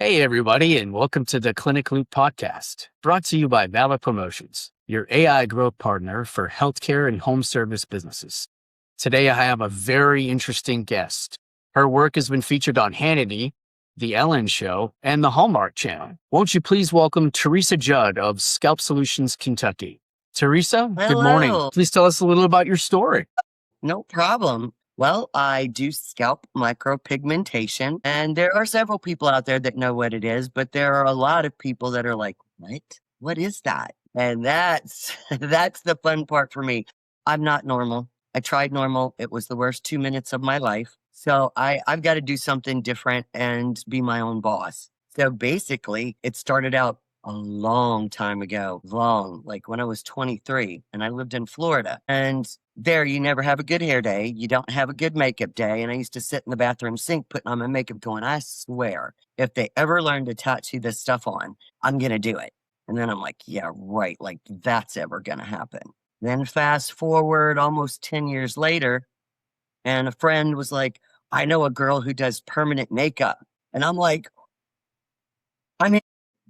Hey, everybody, and welcome to the Clinic Loop podcast, brought to you by Valor Promotions, your AI growth partner for healthcare and home service businesses. Today, I have a very interesting guest. Her work has been featured on Hannity, The Ellen Show, and the Hallmark Channel. Won't you please welcome Theresa Judd of Scalp Solutions Kentucky? Theresa, good morning. Hello. Please tell us a little about your story. No problem. Well, I do scalp micropigmentation, and there are several people out there that know what it is, but there are a lot of people that are like, "What? What is that?" And that's that's the fun part for me. I'm not normal. I tried normal. It was the worst 2 minutes of my life. So I've got to do something different and be my own boss. So basically, it started out a long time ago, like when I was 23 and I lived in Florida. And there, you never have a good hair day. You don't have a good makeup day. And I used to sit in the bathroom sink putting on my makeup going, I swear, if they ever learn to tattoo this stuff on, I'm going to do it. And then I'm like, yeah, right. Like that's ever going to happen. Then fast forward almost 10 years later, and a friend was like, I know a girl who does permanent makeup. And I'm like, I mean,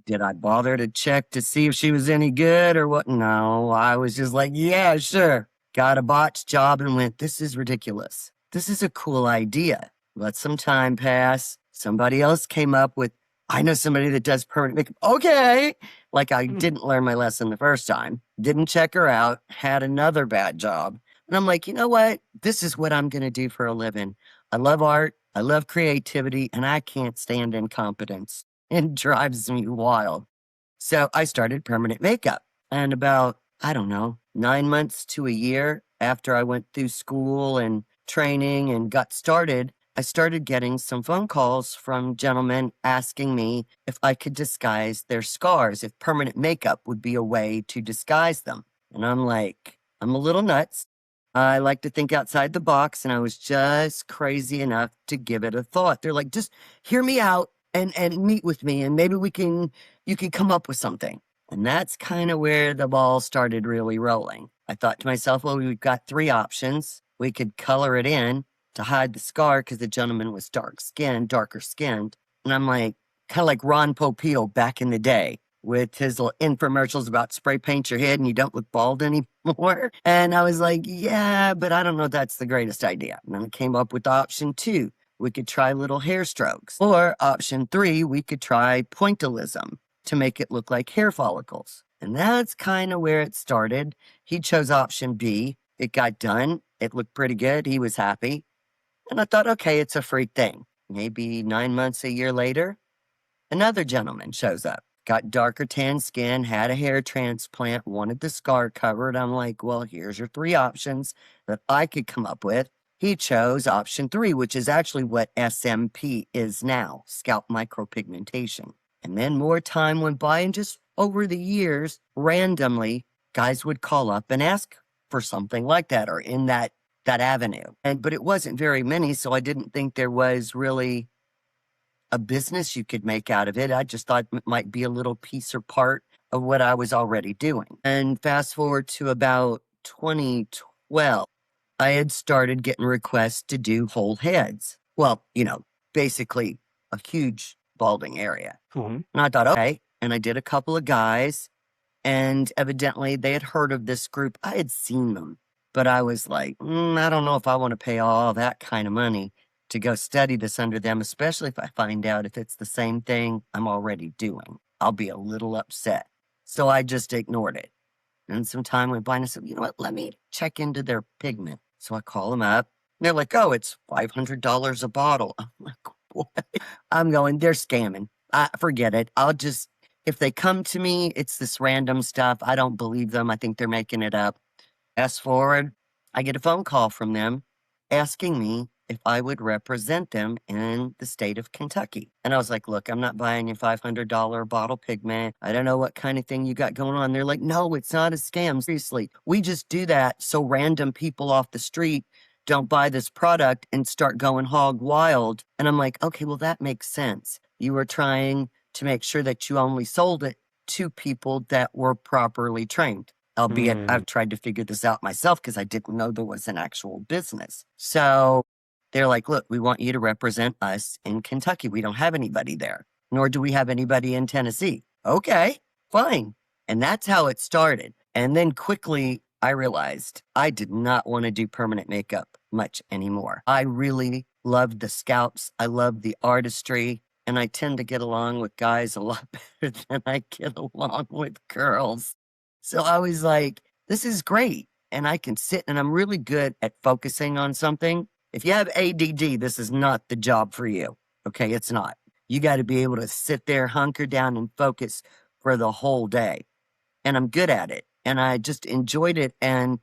did I bother to check to see if she was any good or what? No, I was just like, yeah, sure. Got a botched job and went, this is ridiculous. This is a cool idea. Let some time pass. Somebody else came up with, I know somebody that does permanent makeup. Okay. Like I didn't learn my lesson the first time, didn't check her out, had another bad job. And I'm like, you know what? This is what I'm going to do for a living. I love art. I love creativity, and I can't stand incompetence. It drives me wild. So I started permanent makeup. And about, I don't know, 9 months to a year after I went through school and training and got started, I started getting some phone calls from gentlemen asking me if I could disguise their scars, if permanent makeup would be a way to disguise them. And I'm like, I'm a little nuts. I like to think outside the box, and I was just crazy enough to give it a thought. They're like, just hear me out and meet with me, and maybe you can come up with something. And that's kind of where the ball started really rolling. I thought to myself, well, we've got three options. We could color it in to hide the scar because the gentleman was darker skinned. And I'm like, kind of like Ron Popeil back in the day with his little infomercials about spray paint your head and you don't look bald anymore. And I was like, yeah, but I don't know if that's the greatest idea. And then I came up with option 2. We could try little hair strokes. Or option 3, we could try pointillism to make it look like hair follicles. And that's kind of where it started. He chose option B. It got done. It looked pretty good. He was happy. And I thought, okay, it's a free thing. Maybe 9 months, a year later, another gentleman shows up. Got darker tan skin, had a hair transplant, wanted the scar covered. I'm like, well, here's your 3 options that I could come up with. He chose option 3, which is actually what SMP is now, scalp micropigmentation. And then more time went by, and just over the years, randomly, guys would call up and ask for something like that or in that avenue. But it wasn't very many, so I didn't think there was really a business you could make out of it. I just thought it might be a little piece or part of what I was already doing. And fast forward to about 2012, I had started getting requests to do whole heads. Well, basically a huge balding area. Mhm. And I thought, okay. And I did a couple of guys, and evidently they had heard of this group. I had seen them, but I was like, I don't know if I want to pay all that kind of money to go study this under them, especially if I find out if it's the same thing I'm already doing. I'll be a little upset. So I just ignored it. And some time went by, and I said, you know what, let me check into their pigment. So I call them up. They're like, oh, it's $500 a bottle. I'm like, what? I'm going, they're scamming. Forget it. If they come to me, it's this random stuff. I don't believe them. I think they're making it up. Fast forward, I get a phone call from them asking me if I would represent them in the state of Kentucky. And I was like, look, I'm not buying your $500 bottle pigment. I don't know what kind of thing you got going on. They're like, no, it's not a scam. Seriously, we just do that so random people off the street don't buy this product and start going hog wild. And I'm like, okay, well, that makes sense. You were trying to make sure that you only sold it to people that were properly trained. Albeit I've tried to figure this out myself because I didn't know there was an actual business. So they're like, look, we want you to represent us in Kentucky. We don't have anybody there. nor do we have anybody in Tennessee. Okay, fine. And that's how it started. And then quickly I realized I did not want to do permanent makeup much anymore. I really loved the scalps. I loved the artistry. And I tend to get along with guys a lot better than I get along with girls. So I was like, this is great. And I can sit and I'm really good at focusing on something. If you have ADD, this is not the job for you. Okay, it's not. You got to be able to sit there, hunker down, and focus for the whole day. And I'm good at it. And I just enjoyed it. And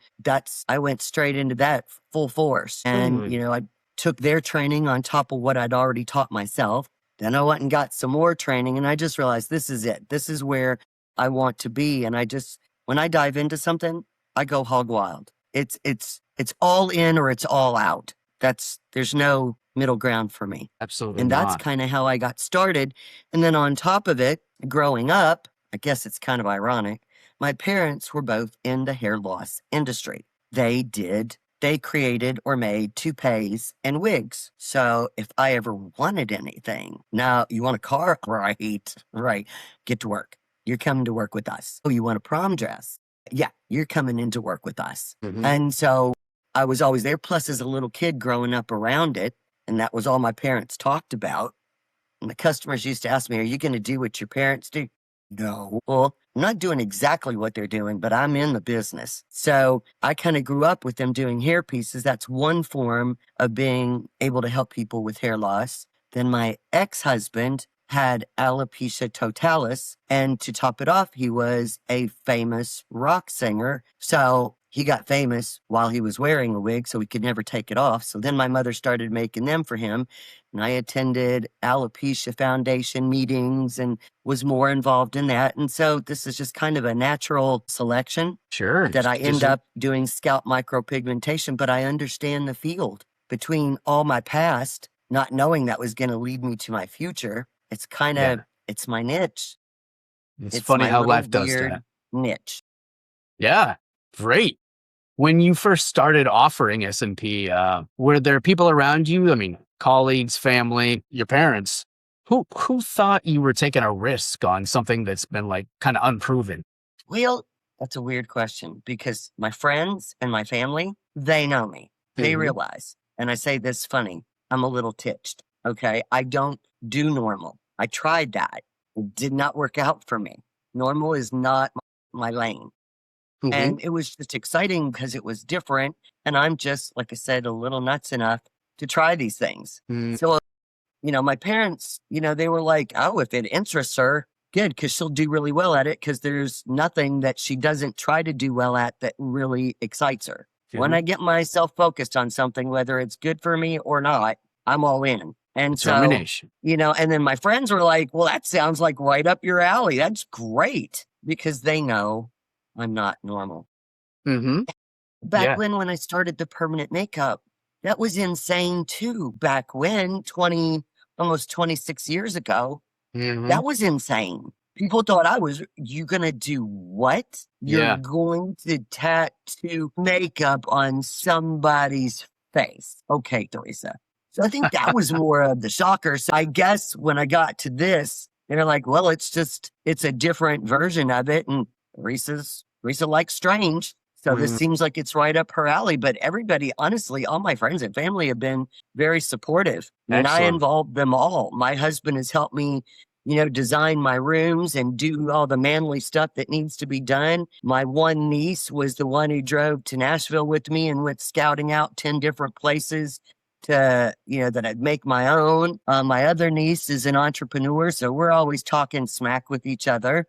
I went straight into that full force. And, I took their training on top of what I'd already taught myself. Then I went and got some more training. And I just realized this is it. This is where I want to be. And when I dive into something, I go hog wild. It's all in or it's all out. There's no middle ground for me. Absolutely. And that's kind of how I got started. And then on top of it, growing up, I guess it's kind of ironic, my parents were both in the hair loss industry. They created or made toupees and wigs. So if I ever wanted anything, now you want a car? Right. Get to work. You're coming to work with us. Oh, you want a prom dress? Yeah, you're coming in to work with us. Mm-hmm. And so I was always there. Plus, as a little kid growing up around it, and that was all my parents talked about. And the customers used to ask me, are you going to do what your parents do? No. Well, I'm not doing exactly what they're doing, but I'm in the business. So I kind of grew up with them doing hair pieces. That's one form of being able to help people with hair loss. Then my ex-husband had alopecia totalis. And to top it off, he was a famous rock singer. So he got famous while he was wearing a wig, so he could never take it off. So then my mother started making them for him. And I attended alopecia foundation meetings and was more involved in that. And so this is just kind of a natural selection. Sure. That I end up doing scalp micropigmentation, but I understand the field between all my past, not knowing that was going to lead me to my future. It's kind of, it's my niche. It's funny how life does that. Niche. Yeah, great. When you first started offering SMP, were there people around you? I mean, colleagues, family, your parents, who thought you were taking a risk on something that's been like kind of unproven? Well, that's a weird question because my friends and my family, they know me. They realize, and I say this funny, I'm a little titched. Okay. I don't do normal. I tried that. It did not work out for me. Normal is not my lane. And it was just exciting because it was different. And I'm just, like I said, a little nuts enough to try these things. So, my parents, they were like, oh, if it interests her, good, because she'll do really well at it because there's nothing that she doesn't try to do well at that really excites her. When I get myself focused on something, whether it's good for me or not, I'm all in. And so, and then my friends were like, well, that sounds like right up your alley. That's great because they know I'm not normal. Back when I started the permanent makeup, that was insane too. Back when, almost 26 years ago, that was insane. People thought you going to do what? You're going to tattoo makeup on somebody's face. Okay, Theresa. So I think that was more of the shocker. So I guess when I got to this, they're like, well, it's a different version of it. And Theresa likes strange. So this seems like it's right up her alley. But everybody, honestly, all my friends and family have been very supportive. And I involved them all. My husband has helped me, design my rooms and do all the manly stuff that needs to be done. My one niece was the one who drove to Nashville with me and went scouting out 10 different places to, that I'd make my own. My other niece is an entrepreneur. So we're always talking smack with each other.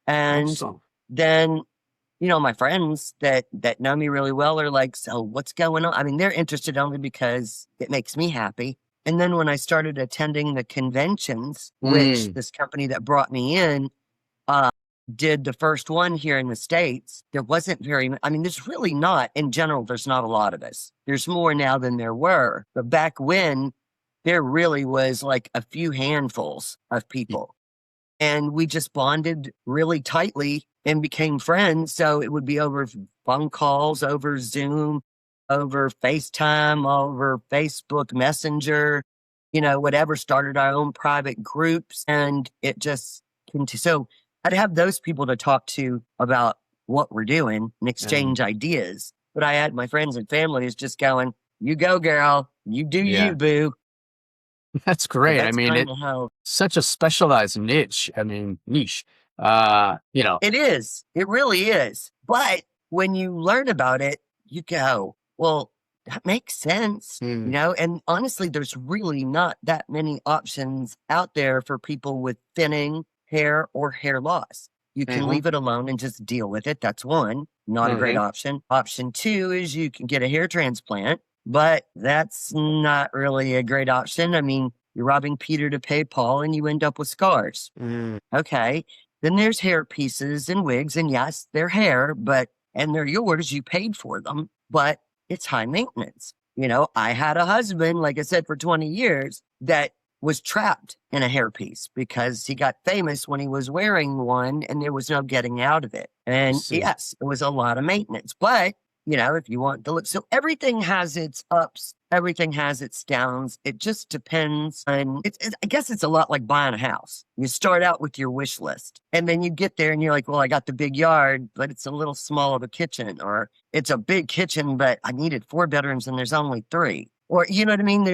And then, my friends that know me really well are like, so what's going on? I mean, they're interested only because it makes me happy. And then when I started attending the conventions, which this company that brought me in did the first one here in the States, there wasn't there's really not, in general, there's not a lot of us. There's more now than there were. But back when, there really was like a few handfuls of people. And we just bonded really tightly and became friends. So it would be over phone calls, over Zoom, over FaceTime, over Facebook Messenger. whatever, started our own private groups. And it just, so I'd have those people to talk to about what we're doing and exchange ideas. But I had my friends and family is just going, you go, girl, you do you, boo. That's great. That's kind of how such a specialized niche. Niche. it is. It really is. But when you learn about it, you go, well, that makes sense, and honestly, there's really not that many options out there for people with thinning hair or hair loss. You can leave it alone and just deal with it. That's one, not a great option. Option two is you can get a hair transplant, but that's not really a great option. You're robbing Peter to pay Paul and you end up with scars. Okay. Then there's hair pieces and wigs, and yes, they're hair, and they're yours. You paid for them, but it's high maintenance. I had a husband, like I said, for 20 years that was trapped in a hairpiece because he got famous when he was wearing one and there was no getting out of it. And yes, it was a lot of maintenance, but if you want to look, so everything has its ups, everything has its downs. It just depends on, I guess it's a lot like buying a house. You start out with your wish list and then you get there and you're like, well, I got the big yard, but it's a little small of a kitchen, or it's a big kitchen, but I needed 4 bedrooms and there's only 3, or you know what I mean?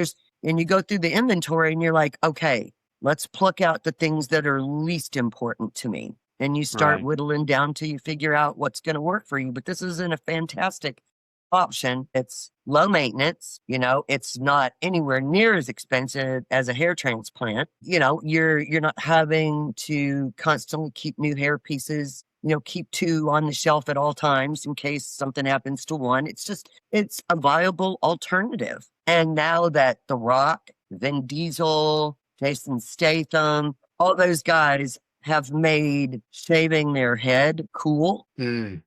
And you go through the inventory and you're like, okay, let's pluck out the things that are least important to me. And you start whittling down till you figure out what's going to work for you. But this isn't a fantastic option. It's low maintenance. It's not anywhere near as expensive as a hair transplant. You're not having to constantly keep new hair pieces, keep 2 on the shelf at all times in case something happens to one. It's a viable alternative. And now that The Rock, Vin Diesel, Jason Statham, all those guys have made shaving their head cool. And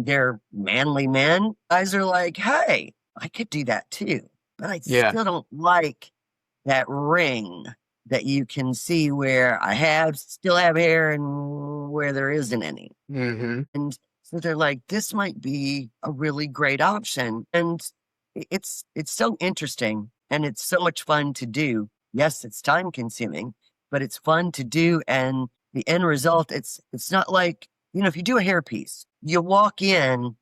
they're manly men. Guys are like, hey, I could do that too. But I still don't like that ring that you can see where I still have hair and where there isn't any. And so they're like, this might be a really great option. And it's so interesting and it's so much fun to do. Yes, it's time consuming, but it's fun to do. And the end result, it's not like, if you do a hairpiece, you walk in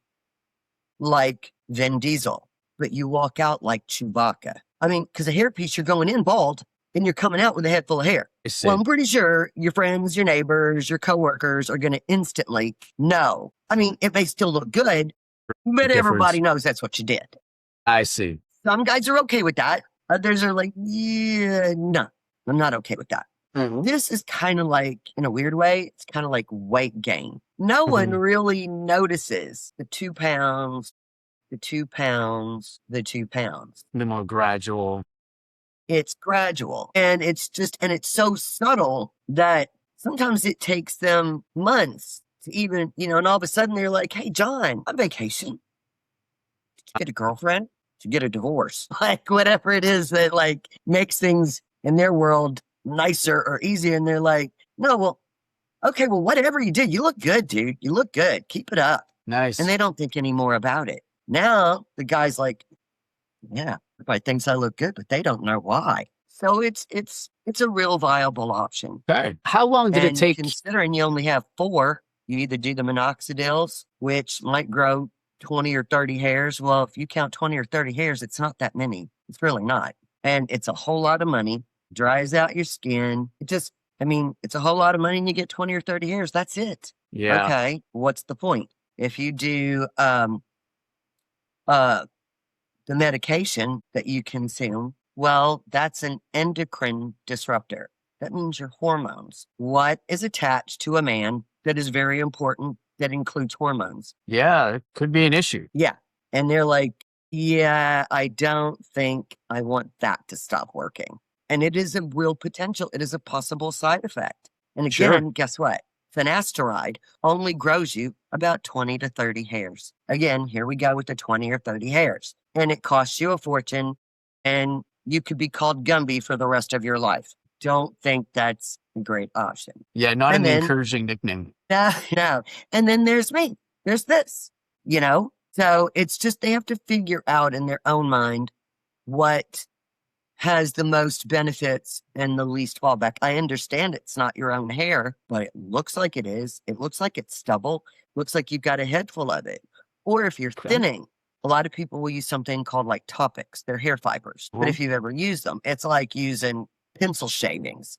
like Vin Diesel, but you walk out like Chewbacca. Because a hairpiece, you're going in bald and you're coming out with a head full of hair. Well, I'm pretty sure your friends, your neighbors, your coworkers are going to instantly know. It may still look good, but everybody knows that's what you did. I see. Some guys are okay with that. Others are like, yeah, no, I'm not okay with that. This is kind of like, in a weird way, it's kind of like weight gain. No one really notices the 2 pounds, the 2 pounds, the 2 pounds. The more gradual. It's gradual. And it's so subtle that sometimes it takes them months to even, and all of a sudden they're like, hey, John, on vacation. Did you get a girlfriend? Did you get a divorce? Like whatever it is that like makes things in their world nicer or easier. And they're like, no, well, okay, well, whatever you did, you look good, dude. You look good. Keep it up. Nice. And they don't think any more about it. Now the guy's like, yeah, everybody thinks I look good, but they don't know why. So it's a real viable option. Okay. How long did it take? Considering you only have 4, you either do the minoxidils, which might grow 20 or 30 hairs. Well, if you count 20 or 30 hairs, it's not that many. It's really not. And it's a whole lot of money. Dries out your skin. It's a whole lot of money and you get 20 or 30 hairs. That's it. Yeah. Okay. What's the point? If you do the medication that you consume, well, that's an endocrine disruptor. That means your hormones. What is attached to a man that is very important that includes hormones? Yeah, it could be an issue. Yeah. And they're like, yeah, I don't think I want that to stop working. And it is a real potential. It is a possible side effect. And again, guess what? Finasteride only grows you about 20 to 30 hairs. Again, here we go with the 20 or 30 hairs. And it costs you a fortune and you could be called Gumby for the rest of your life. Don't think that's a great option. Yeah, not an encouraging nickname. No. And then there's me. There's this, So it's just they have to figure out in their own mind has the most benefits and the least fallback. I understand it's not your own hair, but it looks like it is. It looks like it's stubble. Looks like you've got a head full of it. Or if you're Okay. thinning, a lot of people will use something called like Topics. They're hair fibers. But if you've ever used them, it's like using pencil shavings.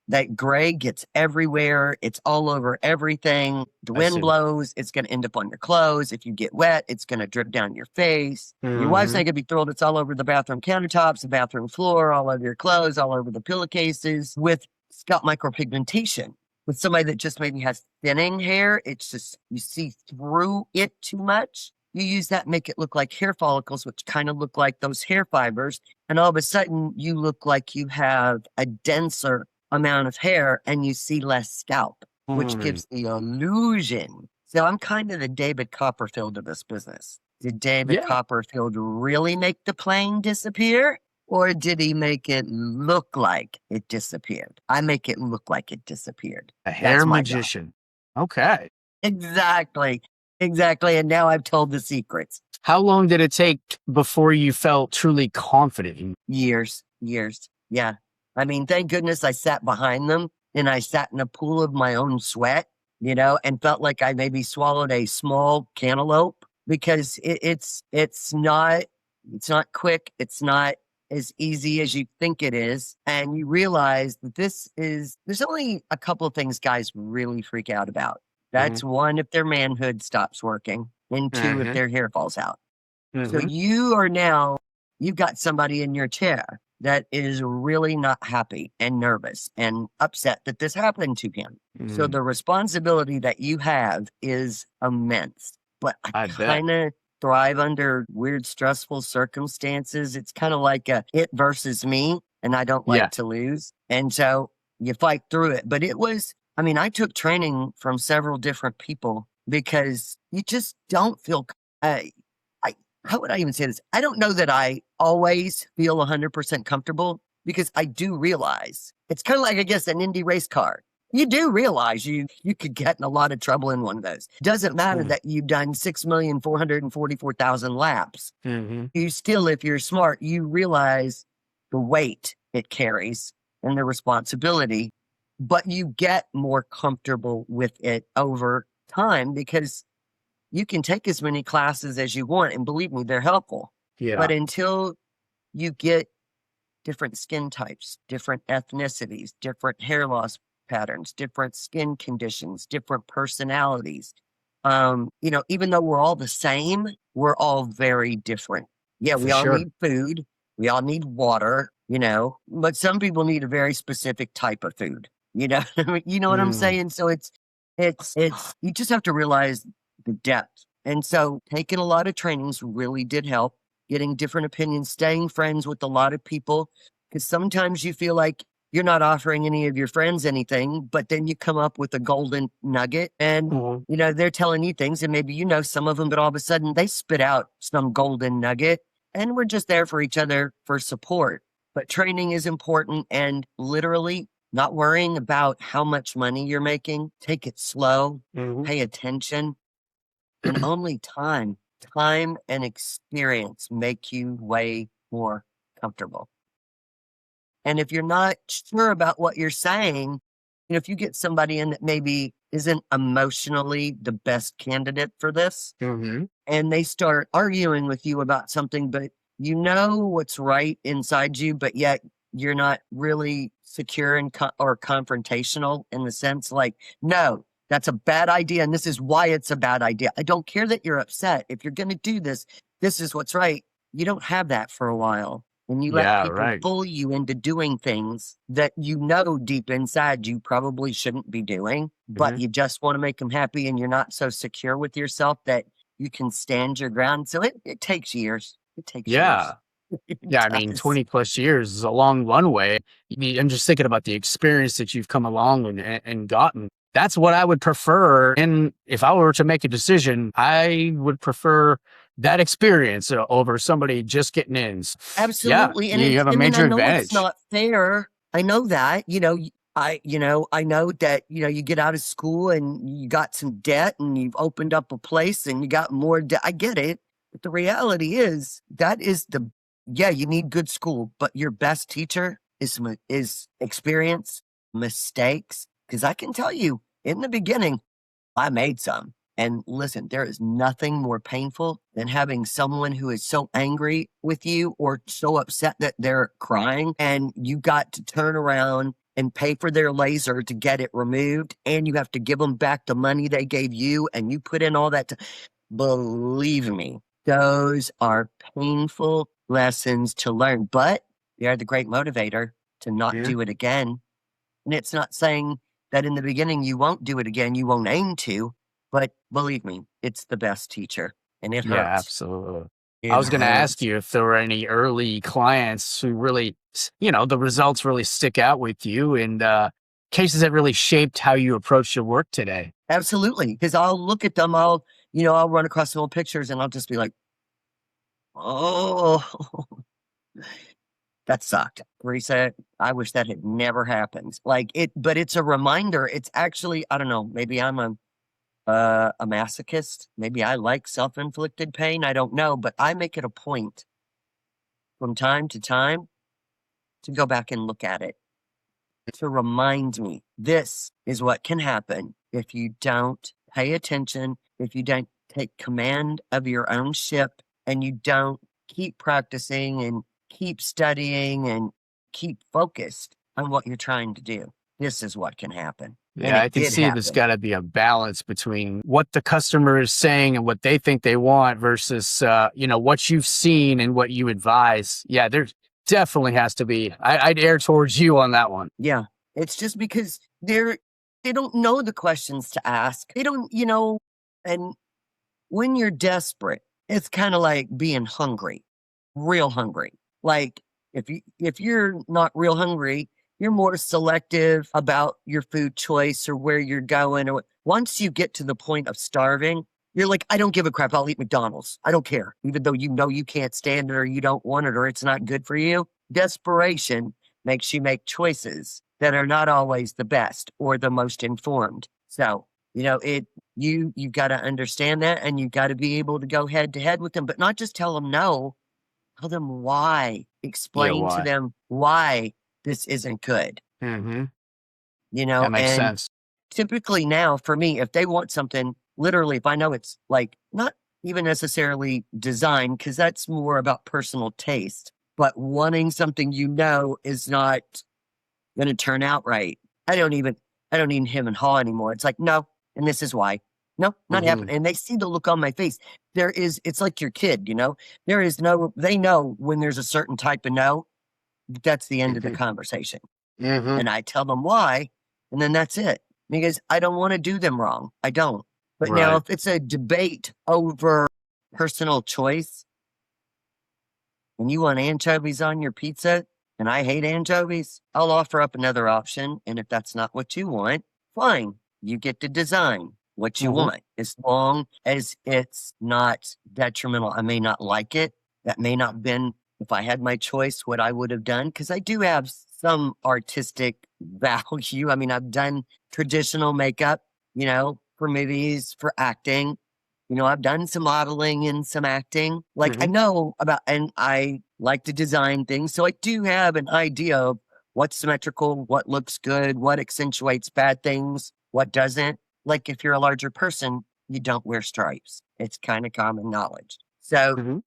That gray gets everywhere. It's all over everything. The wind blows, it's going to end up on your clothes. If you get wet, it's going to drip down your face. Your wife's not going to be thrilled. It's all over the bathroom countertops, the bathroom floor, all over your clothes, all over the pillowcases. With scalp micropigmentation, with somebody that just maybe has thinning hair, it's just, you see through it too much. You use that, make it look like hair follicles, which kind of look like those hair fibers. And all of a sudden, you look like you have a denser amount of hair and you see less scalp, which gives the illusion. So I'm kind of the David Copperfield of this business. Did David Copperfield really make the plane disappear? Or did he make it look like it disappeared? I make it look like it disappeared. A hair magician. Okay. Exactly. And now I've told the secrets. How long did it take before you felt truly confident? Years. Yeah. I mean, thank goodness I sat behind them and I sat in a pool of my own sweat, and felt like I maybe swallowed a small cantaloupe, because it's not quick. It's not as easy as you think it is. And you realize that there's only a couple of things guys really freak out about. That's one, if their manhood stops working, and two, if their hair falls out. So you've got somebody in your chair that is really not happy and nervous and upset that this happened to him. So the responsibility that you have is immense. But I kind of thrive under weird, stressful circumstances. It's kind of like a it versus me, and I don't like to lose. And so you fight through it. But I took training from several different people, because you just don't feel, how would I even say this? I don't know that I always feel 100% comfortable, because I do realize it's kind of like, I guess, an Indy race car. You do realize you could get in a lot of trouble in one of those. Doesn't matter that you've done 6,444,000 laps. You still, if you're smart, you realize the weight it carries and the responsibility, but you get more comfortable with it over time, because you can take as many classes as you want, and believe me, they're helpful. Yeah. But until you get different skin types, different ethnicities, different hair loss patterns, different skin conditions, different personalities, even though we're all the same, we're all very different. Yeah, we all need food. We all need water, but some people need a very specific type of food. You know what I'm saying? So it's you just have to realize the depth. And so taking a lot of trainings really did help, getting different opinions, staying friends with a lot of people, because sometimes you feel like you're not offering any of your friends anything, but then you come up with a golden nugget, and they're telling you things, and maybe some of them, but all of a sudden they spit out some golden nugget, and we're just there for each other for support. But training is important, and literally not worrying about how much money you're making. Take it slow, pay attention. And only time and experience make you way more comfortable. And if you're not sure about what you're saying, if you get somebody in that maybe isn't emotionally the best candidate for this, and they start arguing with you about something, but you know what's right inside you, but yet you're not really secure and or confrontational, in the sense like, no, that's a bad idea, and this is why it's a bad idea. I don't care that you're upset. If you're going to do this, this is what's right. You don't have that for a while. And you let people bully you into doing things that deep inside you probably shouldn't be doing, but you just want to make them happy, and you're not so secure with yourself that you can stand your ground. So it takes years. It takes years. Yeah, 20 plus years is a long runway. I'm just thinking about the experience that you've come along and gotten. That's what I would prefer. And if I were to make a decision, I would prefer that experience over somebody just getting in. Absolutely. Yeah, you have a major advantage. It's not fair. I know that, I know that, you get out of school and you got some debt and you've opened up a place and you got more debt. I get it. But the reality is that is the Yeah, you need good school, but your best teacher is experience, mistakes. Because I can tell you, in the beginning, I made some. And listen, there is nothing more painful than having someone who is so angry with you or so upset that they're crying, and you got to turn around and pay for their laser to get it removed, and you have to give them back the money they gave you, and you put in all that. Believe me, those are painful lessons to learn, but they are the great motivator to not Yeah. do it again. And it's not saying that in the beginning you won't do it again, you won't aim to, but believe me, it's the best teacher. And it Yeah, hurts. absolutely. I It was going to ask hurts. you if there were any early clients who really, the results really stick out with you, and cases that really shaped how you approach your work today. Absolutely. Because I'll look at them, I'll run across some old pictures and I'll just be like, oh, that sucked. Teresa, I wish that had never happened. But it's a reminder. It's actually, I don't know, maybe I'm a masochist. Maybe I like self-inflicted pain. I don't know, but I make it a point from time to time to go back and look at it to remind me this is what can happen if you don't pay attention, if you don't take command of your own ship, and you don't keep practicing and keep studying and keep focused on what you're trying to do. This is what can happen. And Yeah, I it can did see there's happen. got to be a balance between what the customer is saying and what they think they want versus, what you've seen and what you advise. Yeah, there definitely has to be. I'd err towards you on that one. Yeah. It's just because they don't know the questions to ask. They don't, and when you're desperate, it's kind of like being hungry, real hungry. Like if you're not real hungry, you're more selective about your food choice or where you're going. Once you get to the point of starving, you're like, I don't give a crap. I'll eat McDonald's. I don't care, even though you know you can't stand it or you don't want it or it's not good for you. Desperation makes you make choices that are not always the best or the most informed. So, you've got to understand that, and you've got to be able to go head to head with them, but not just tell them no, tell them why, Yeah, explain to why? them why this isn't good, Hmm. That makes and sense. typically now for me, if they want something, literally, if I know it's like not even necessarily design, because that's more about personal taste, but wanting something is not going to turn out right. I don't even, I don't need him and haw anymore. It's like, no, and this is why. No, not Hmm. happening. And they see the look on my face. It's like your kid, they know when there's a certain type of no, that's the end of the Hmm. conversation. Hmm. And I tell them why, and then that's it. Because I don't want to do them wrong. I don't. But now, Right. if it's a debate over personal choice and you want anchovies on your pizza and I hate anchovies, I'll offer up another option. And if that's not what you want, fine. You get to design what you Hmm. want as long as it's not detrimental. I may not like it. That may not have been, if I had my choice, what I would have done. Because I do have some artistic value. I mean, I've done traditional makeup, for movies, for acting. I've done some modeling and some acting. Like I Hmm. know about, and I like to design things. So I do have an idea of what's symmetrical, what looks good, what accentuates bad things, what doesn't. Like if you're a larger person, you don't wear stripes. It's kind of common knowledge. So Hmm.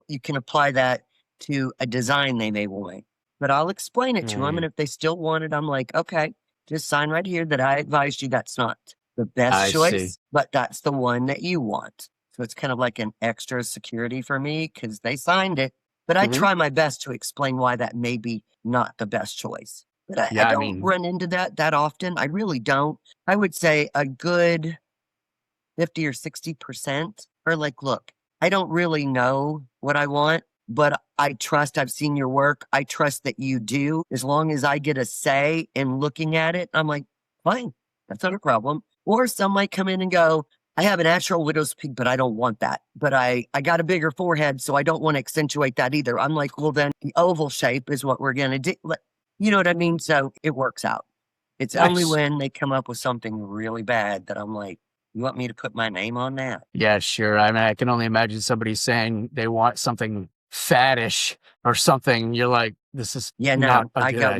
you can apply that to a design they may want. But I'll explain it to them. And Hmm. if they still want it, I'm like, okay, just sign right here that I advised you that's not the best I see. choice, but that's the one that you want. So it's kind of like an extra security for me because they signed it. But I Hmm. try my best to explain why that may be not the best choice. But I Yeah, I don't mean, run into that often. I really don't. I would say a good 50 or 60% are like, look, I don't really know what I want, but I trust I've seen your work. I trust that you do. As long as I get a say in looking at it, I'm like, fine, that's not a problem. Or some might come in and go, I have a natural widow's peak, but I don't want that. But I got a bigger forehead, so I don't want to accentuate that either. I'm like, well, then the oval shape is what we're going to do. You know what I mean? So it works out. It's only nice. when they come up with something really bad that I'm like, you want me to put my name on that? Yeah, sure. I mean, I can only imagine somebody saying they want something fattish or something, you're like, this is Yeah, not no, a good idea.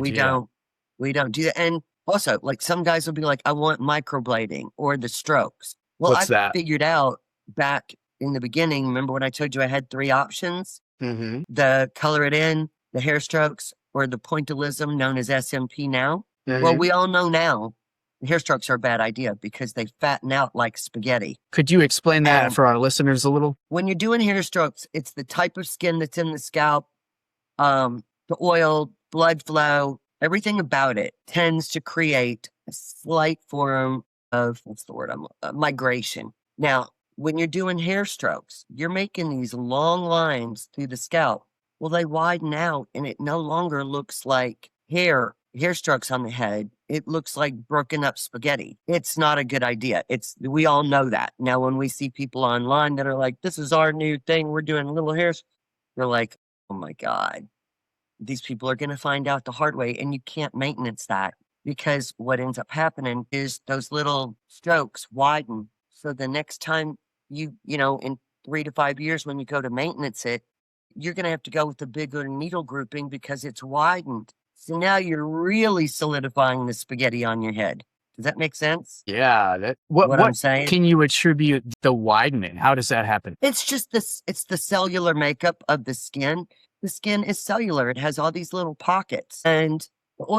we don't do that. And also, like some guys will be like, I want microblading or the strokes. Well, What's I that? figured out back in the beginning, remember when I told you I had 3 options? Mm-hmm. The color it in, the hair strokes, or the pointillism known as SMP now? Well, Mm-hmm. we all know now the hair strokes are a bad idea because they fatten out like spaghetti. Could you explain that And for our listeners a little? when you're doing hair strokes, it's the type of skin that's in the scalp, the oil, blood flow, everything about it tends to create a slight form of what's the word? Migration. Now, when you're doing hair strokes, you're making these long lines through the scalp. Well, they widen out and it no longer looks like hair strokes on the head. It looks like broken up spaghetti. It's not a good idea. We all know that. Now, when we see people online that are like, this is our new thing, we're doing little hairs, we're like, oh my God, these people are going to find out the hard way, and you can't maintenance that because what ends up happening is those little strokes widen. So the next time in 3 to 5 years when you go to maintenance it, you're going to have to go with the bigger needle grouping because it's widened. So now you're really solidifying the spaghetti on your head. Does that make sense? Yeah. What I'm What saying? can you attribute the widening? How does that happen? It's just this, it's the cellular makeup of the skin. The skin is cellular. It has all these little pockets. And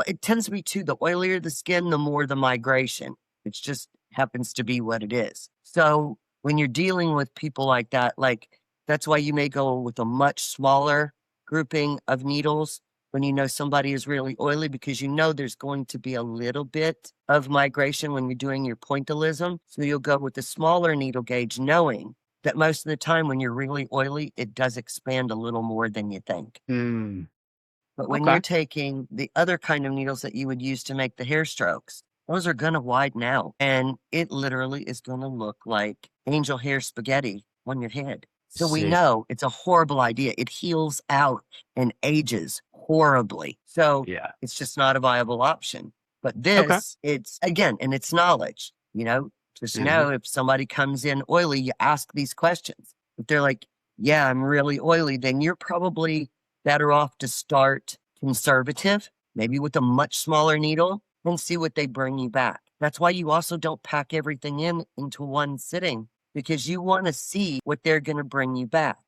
it tends to be too, the oilier the skin, the more the migration. It just happens to be what it is. So when you're dealing with people like that, like that's why you may go with a much smaller grouping of needles when you know somebody is really oily, because you know there's going to be a little bit of migration when you're doing your pointillism. So you'll go with the smaller needle gauge, knowing that most of the time when you're really oily, it does expand a little more than you think. Mm, But when okay. you're taking the other kind of needles that you would use to make the hair strokes, those are going to widen out. And it literally is going to look like angel hair spaghetti on your head. So we See. know it's a horrible idea. It heals out and ages horribly. So Yeah. it's just not a viable option. But Okay. this, it's again, and it's knowledge, just Hmm. know if somebody comes in oily, you ask these questions. If they're like, yeah, I'm really oily, then you're probably better off to start conservative, maybe with a much smaller needle, and see what they bring you back. That's why you also don't pack everything into one sitting, because you want to see what they're going to bring you back.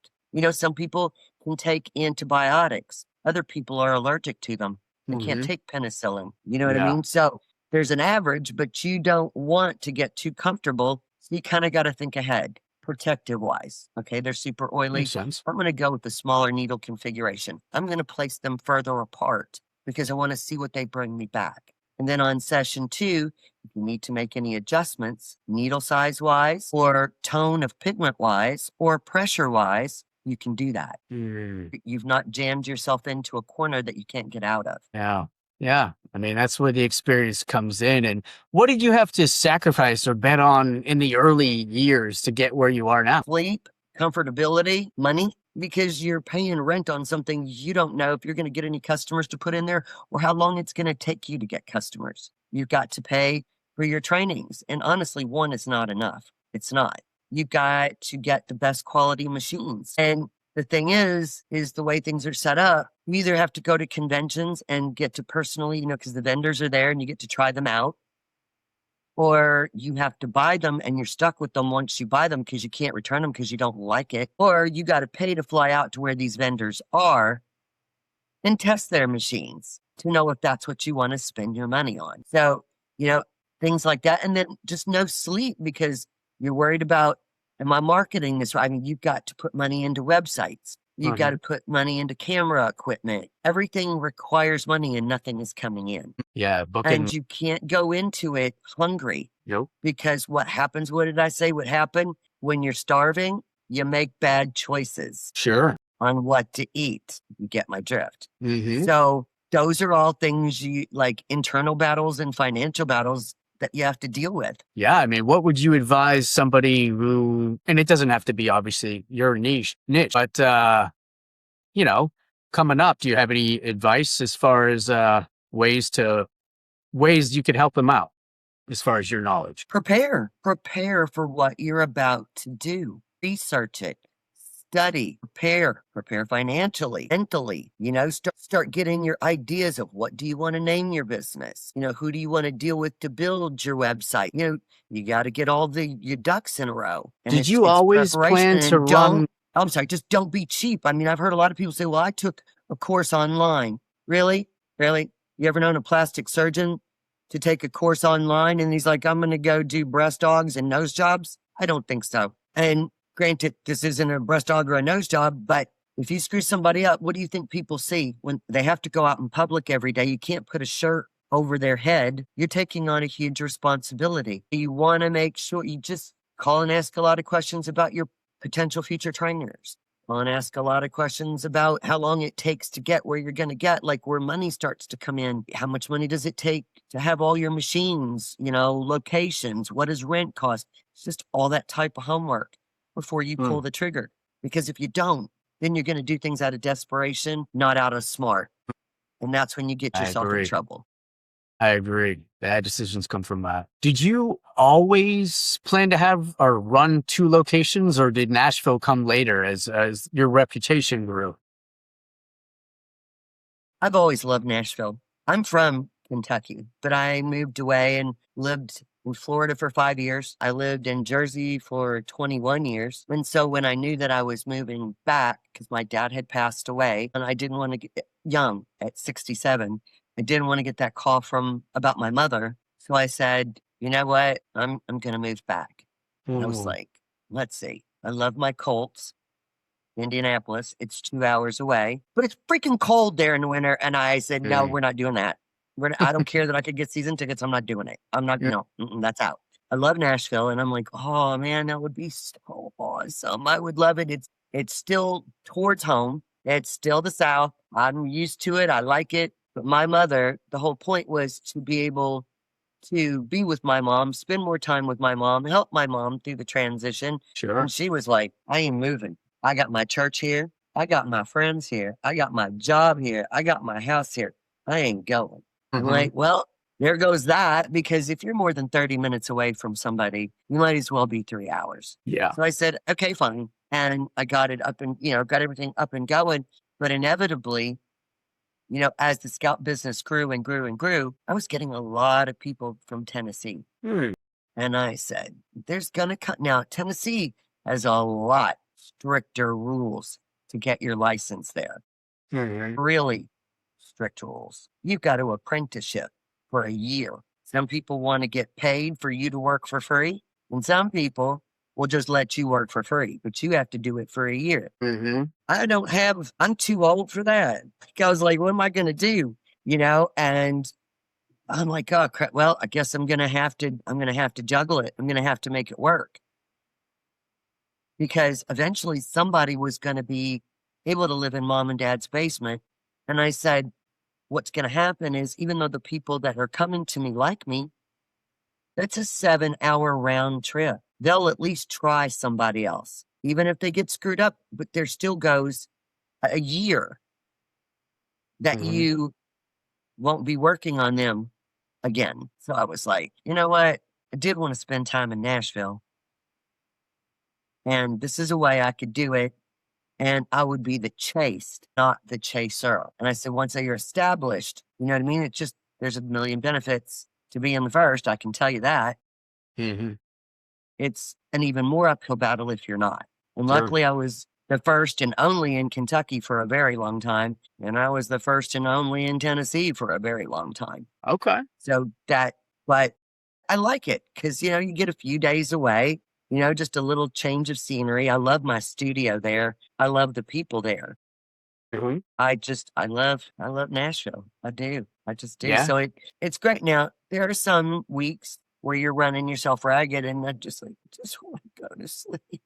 Some people can take antibiotics. Other people are allergic to them and can't Hmm. take penicillin. You know what I Yeah. mean? So there's an average, but you don't want to get too comfortable. So you kind of got to think ahead, protective wise. Okay, they're super oily. Makes sense. I'm going to go with the smaller needle configuration. I'm going to place them further apart because I want to see what they bring me back. And then on session 2, if you need to make any adjustments, needle size wise, or tone of pigment wise, or pressure wise, you can do that. Mm, You've not jammed yourself into a corner that you can't get out of. yeah. Yeah. I mean, that's where the experience comes in. And what did you have to sacrifice or bet on in the early years to get where you are now? Sleep, comfortability, money, because you're paying rent on something you don't know if you're going to get any customers to put in there or how long it's going to take you to get customers. You've got to pay for your trainings. And honestly, one is not enough. It's not. You've got to get the best quality machines. And the thing is the way things are set up, you either have to go to conventions and get to personally, because the vendors are there and you get to try them out, or you have to buy them and you're stuck with them once you buy them because you can't return them because you don't like it, or you got to pay to fly out to where these vendors are and test their machines to know if that's what you want to spend your money on. So, things like that. And then just no sleep because you're worried about, am I marketing this right? I mean, you've got to put money into websites. You've got Mhm. to put money into camera equipment. Everything requires money and nothing is coming in. Yeah. Booking. And you can't go into it hungry Yep. because what happens? What did I say? What happened when you're starving? You make bad choices Sure. on what to eat. You get my drift. Hmm. So those are all things like internal battles and financial battles that you have to deal with. Yeah. I mean, what would you advise somebody who, and it doesn't have to be obviously your niche, but, you know, coming up, do you have any advice as far as ways you could help them out as far as your knowledge? Prepare for what you're about to do. Research it. study, prepare financially, mentally, start getting your ideas of what do you want to name your business? Who do you want to deal with to build your website? You got to get all your ducks in a row. And Did you it's always preparation plan to and run? I'm sorry, just don't be cheap. I mean, I've heard a lot of people say, well, I took a course online. Really? Really? You ever known a plastic surgeon to take a course online and he's like, I'm going to go do breast augs and nose jobs? I don't think so. And granted, this isn't a breast aug or a nose job, but if you screw somebody up, what do you think people see when they have to go out in public every day? You can't put a shirt over their head. You're taking on a huge responsibility. You want to make sure you just call and ask a lot of questions about your potential future trainers. Call and ask a lot of questions about how long it takes to get where you're going to get, like where money starts to come in. How much money does it take to have all your machines, locations? What does rent cost? It's just all that type of homework before you pull the trigger. Because if you don't, then you're going to do things out of desperation, not out of smart. And that's when you get I yourself in agree. trouble. I agree. Bad decisions come from that. Did you always plan to have or run 2 locations, or did Nashville come later as your reputation grew? I've always loved Nashville. I'm from Kentucky, but I moved away and lived in Florida for 5 years. I lived in Jersey for 21 years. And so when I knew that I was moving back, because my dad had passed away and I didn't want to get young at 67, I didn't want to get that call about my mother. So I said, you know what? I'm going to move back. And I was like, let's see. I love my Colts. Indianapolis. It's 2 hours away, but it's freaking cold there in the winter. And I said, no, we're not doing that. I don't care that I could get season tickets. I'm not doing it. I'm not, no, that's out. I love Nashville. And I'm like, oh man, that would be so awesome. I would love it. It's still towards home. It's still the South. I'm used to it. I like it. But my mother, the whole point was to be able to be with my mom, spend more time with my mom, help my mom through the transition. Sure. And she was like, I ain't moving. I got my church here. I got my friends here. I got my job here. I got my house here. I ain't going. I'm like, well, there goes that, because if you're more than 30 minutes away from somebody, you might as well be 3 hours. Yeah. So I said, okay, fine. And I got it up and, got everything up and going. But inevitably, as the scalp business grew and grew and grew, I was getting a lot of people from Tennessee. And I said, there's going to come. Now, Tennessee has a lot stricter rules to get your license there. Really strict rules. You've got to apprenticeship for a year. Some people want to get paid for you to work for free, and some people will just let you work for free, but you have to do it for a year. I'm too old for that. I was like, what am I going to do? And I'm like, oh crap. Well, I guess I'm going to have to juggle it. I'm going to have to make it work. Because eventually somebody was going to be able to live in mom and dad's basement. And I said, what's going to happen is, even though the people that are coming to me like me, that's a 7-hour round trip. They'll at least try somebody else, even if they get screwed up, but there still goes a year that you won't be working on them again. So I was like, you know what? I did want to spend time in Nashville. And this is a way I could do it. And I would be the chased, not the chaser. And I said, once you're established, you know what I mean? It's just, there's a million benefits to being the first. I can tell you that. It's an even more uphill battle if you're not. And luckily I was the first and only in Kentucky for a very long time. And I was the first and only in Tennessee for a very long time. Okay. So but I like it because, you get a few days away. Just a little change of scenery. I love my studio there. I love the people there. I love Nashville. I do. I just do. Yeah. So it's great. Now, there are some weeks where you're running yourself ragged and I just want to go to sleep.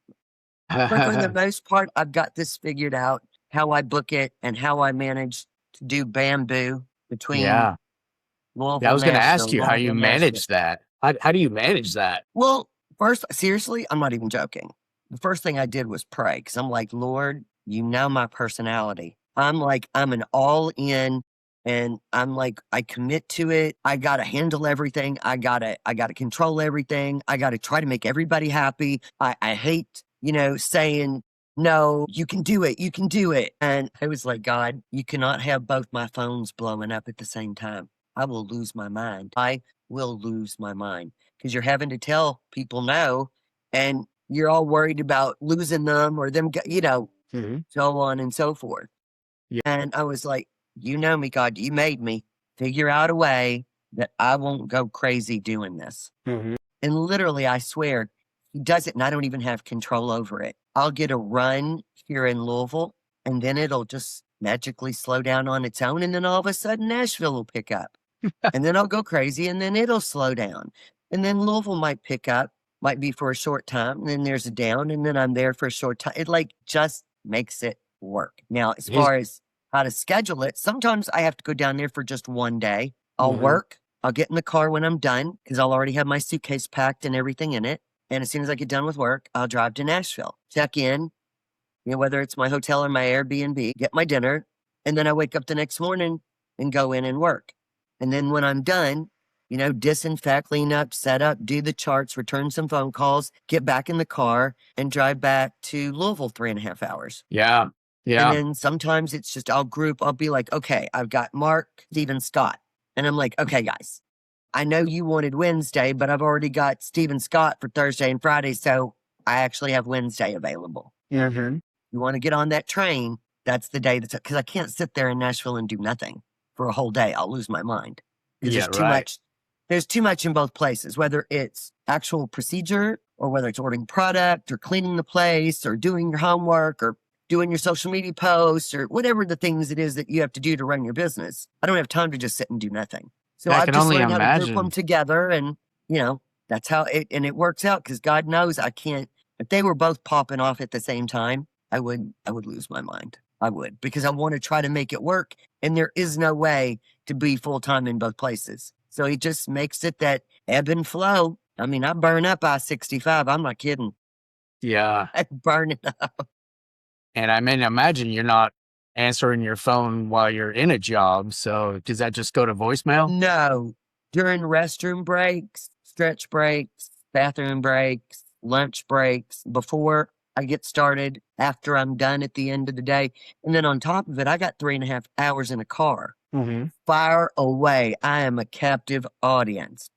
But for the most part, I've got this figured out, how I book it and how I manage to do bamboo between Louisville I was going to ask Nashville, you how you Louisville, manage that. How do you manage that? Well, first, seriously, I'm not even joking. The first thing I did was pray, because I'm like, Lord, you know my personality. I'm an all in, and I'm like, I commit to it. I got to handle everything. I got to control everything. I got to try to make everybody happy. I hate, saying no, you can do it. You can do it. And I was like, God, you cannot have both my phones blowing up at the same time. I will lose my mind. I will lose my mind because you're having to tell people no, and you're all worried about losing them or them, so on and so forth. Yeah. And I was like, you know me, God, you made me figure out a way that I won't go crazy doing this. Mhm. And literally, I swear, he does it and I don't even have control over it. I'll get a run here in Louisville and then it'll just magically slow down on its own. And then all of a sudden, Nashville will pick up. And then I'll go crazy and then it'll slow down. And then Louisville might pick up, might be for a short time. And then there's a down and then I'm there for a short time. It like just makes it work. Now, as His far as how to schedule it, sometimes I have to go down there for just one day. I'll Mhm. work. I'll get in the car when I'm done because I'll already have my suitcase packed and everything in it. And as soon as I get done with work, I'll drive to Nashville, check in, whether it's my hotel or my Airbnb, get my dinner. And then I wake up the next morning and go in and work. And then when I'm done, disinfect, clean up, set up, do the charts, return some phone calls, get back in the car and drive back to Louisville 3.5 hours. Yeah. And Yeah. then sometimes it's just I'll be like, okay, I've got Mark, Stephen, Scott. And I'm like, okay, guys, I know you wanted Wednesday, but I've already got Stephen Scott for Thursday and Friday. So I actually have Wednesday available. Mhm. You want to get on that train? That's the day because I can't sit there in Nashville and do nothing for a whole day. I'll lose my mind because Yeah, there's too right. much. There's too much in both places, whether it's actual procedure or whether it's ordering product or cleaning the place or doing your homework or doing your social media posts or whatever the things it is that you have to do to run your business. I don't have time to just sit and do nothing. So I I've can just only learned how to group them imagine. together and, that's how it works out because God knows I can't, if they were both popping off at the same time, I would lose my mind. I would because I want to try to make it work. And there is no way to be full time in both places. So he just makes it that ebb and flow. I mean, I burn up I-65. I'm not kidding. Yeah. I burn it up. And I mean, imagine you're not answering your phone while you're in a job. So does that just go to voicemail? No. During restroom breaks, stretch breaks, bathroom breaks, lunch breaks, before I get started, after I'm done at the end of the day. And then on top of it, I got 3.5 hours in a car. Mhm. Fire away. I am a captive audience.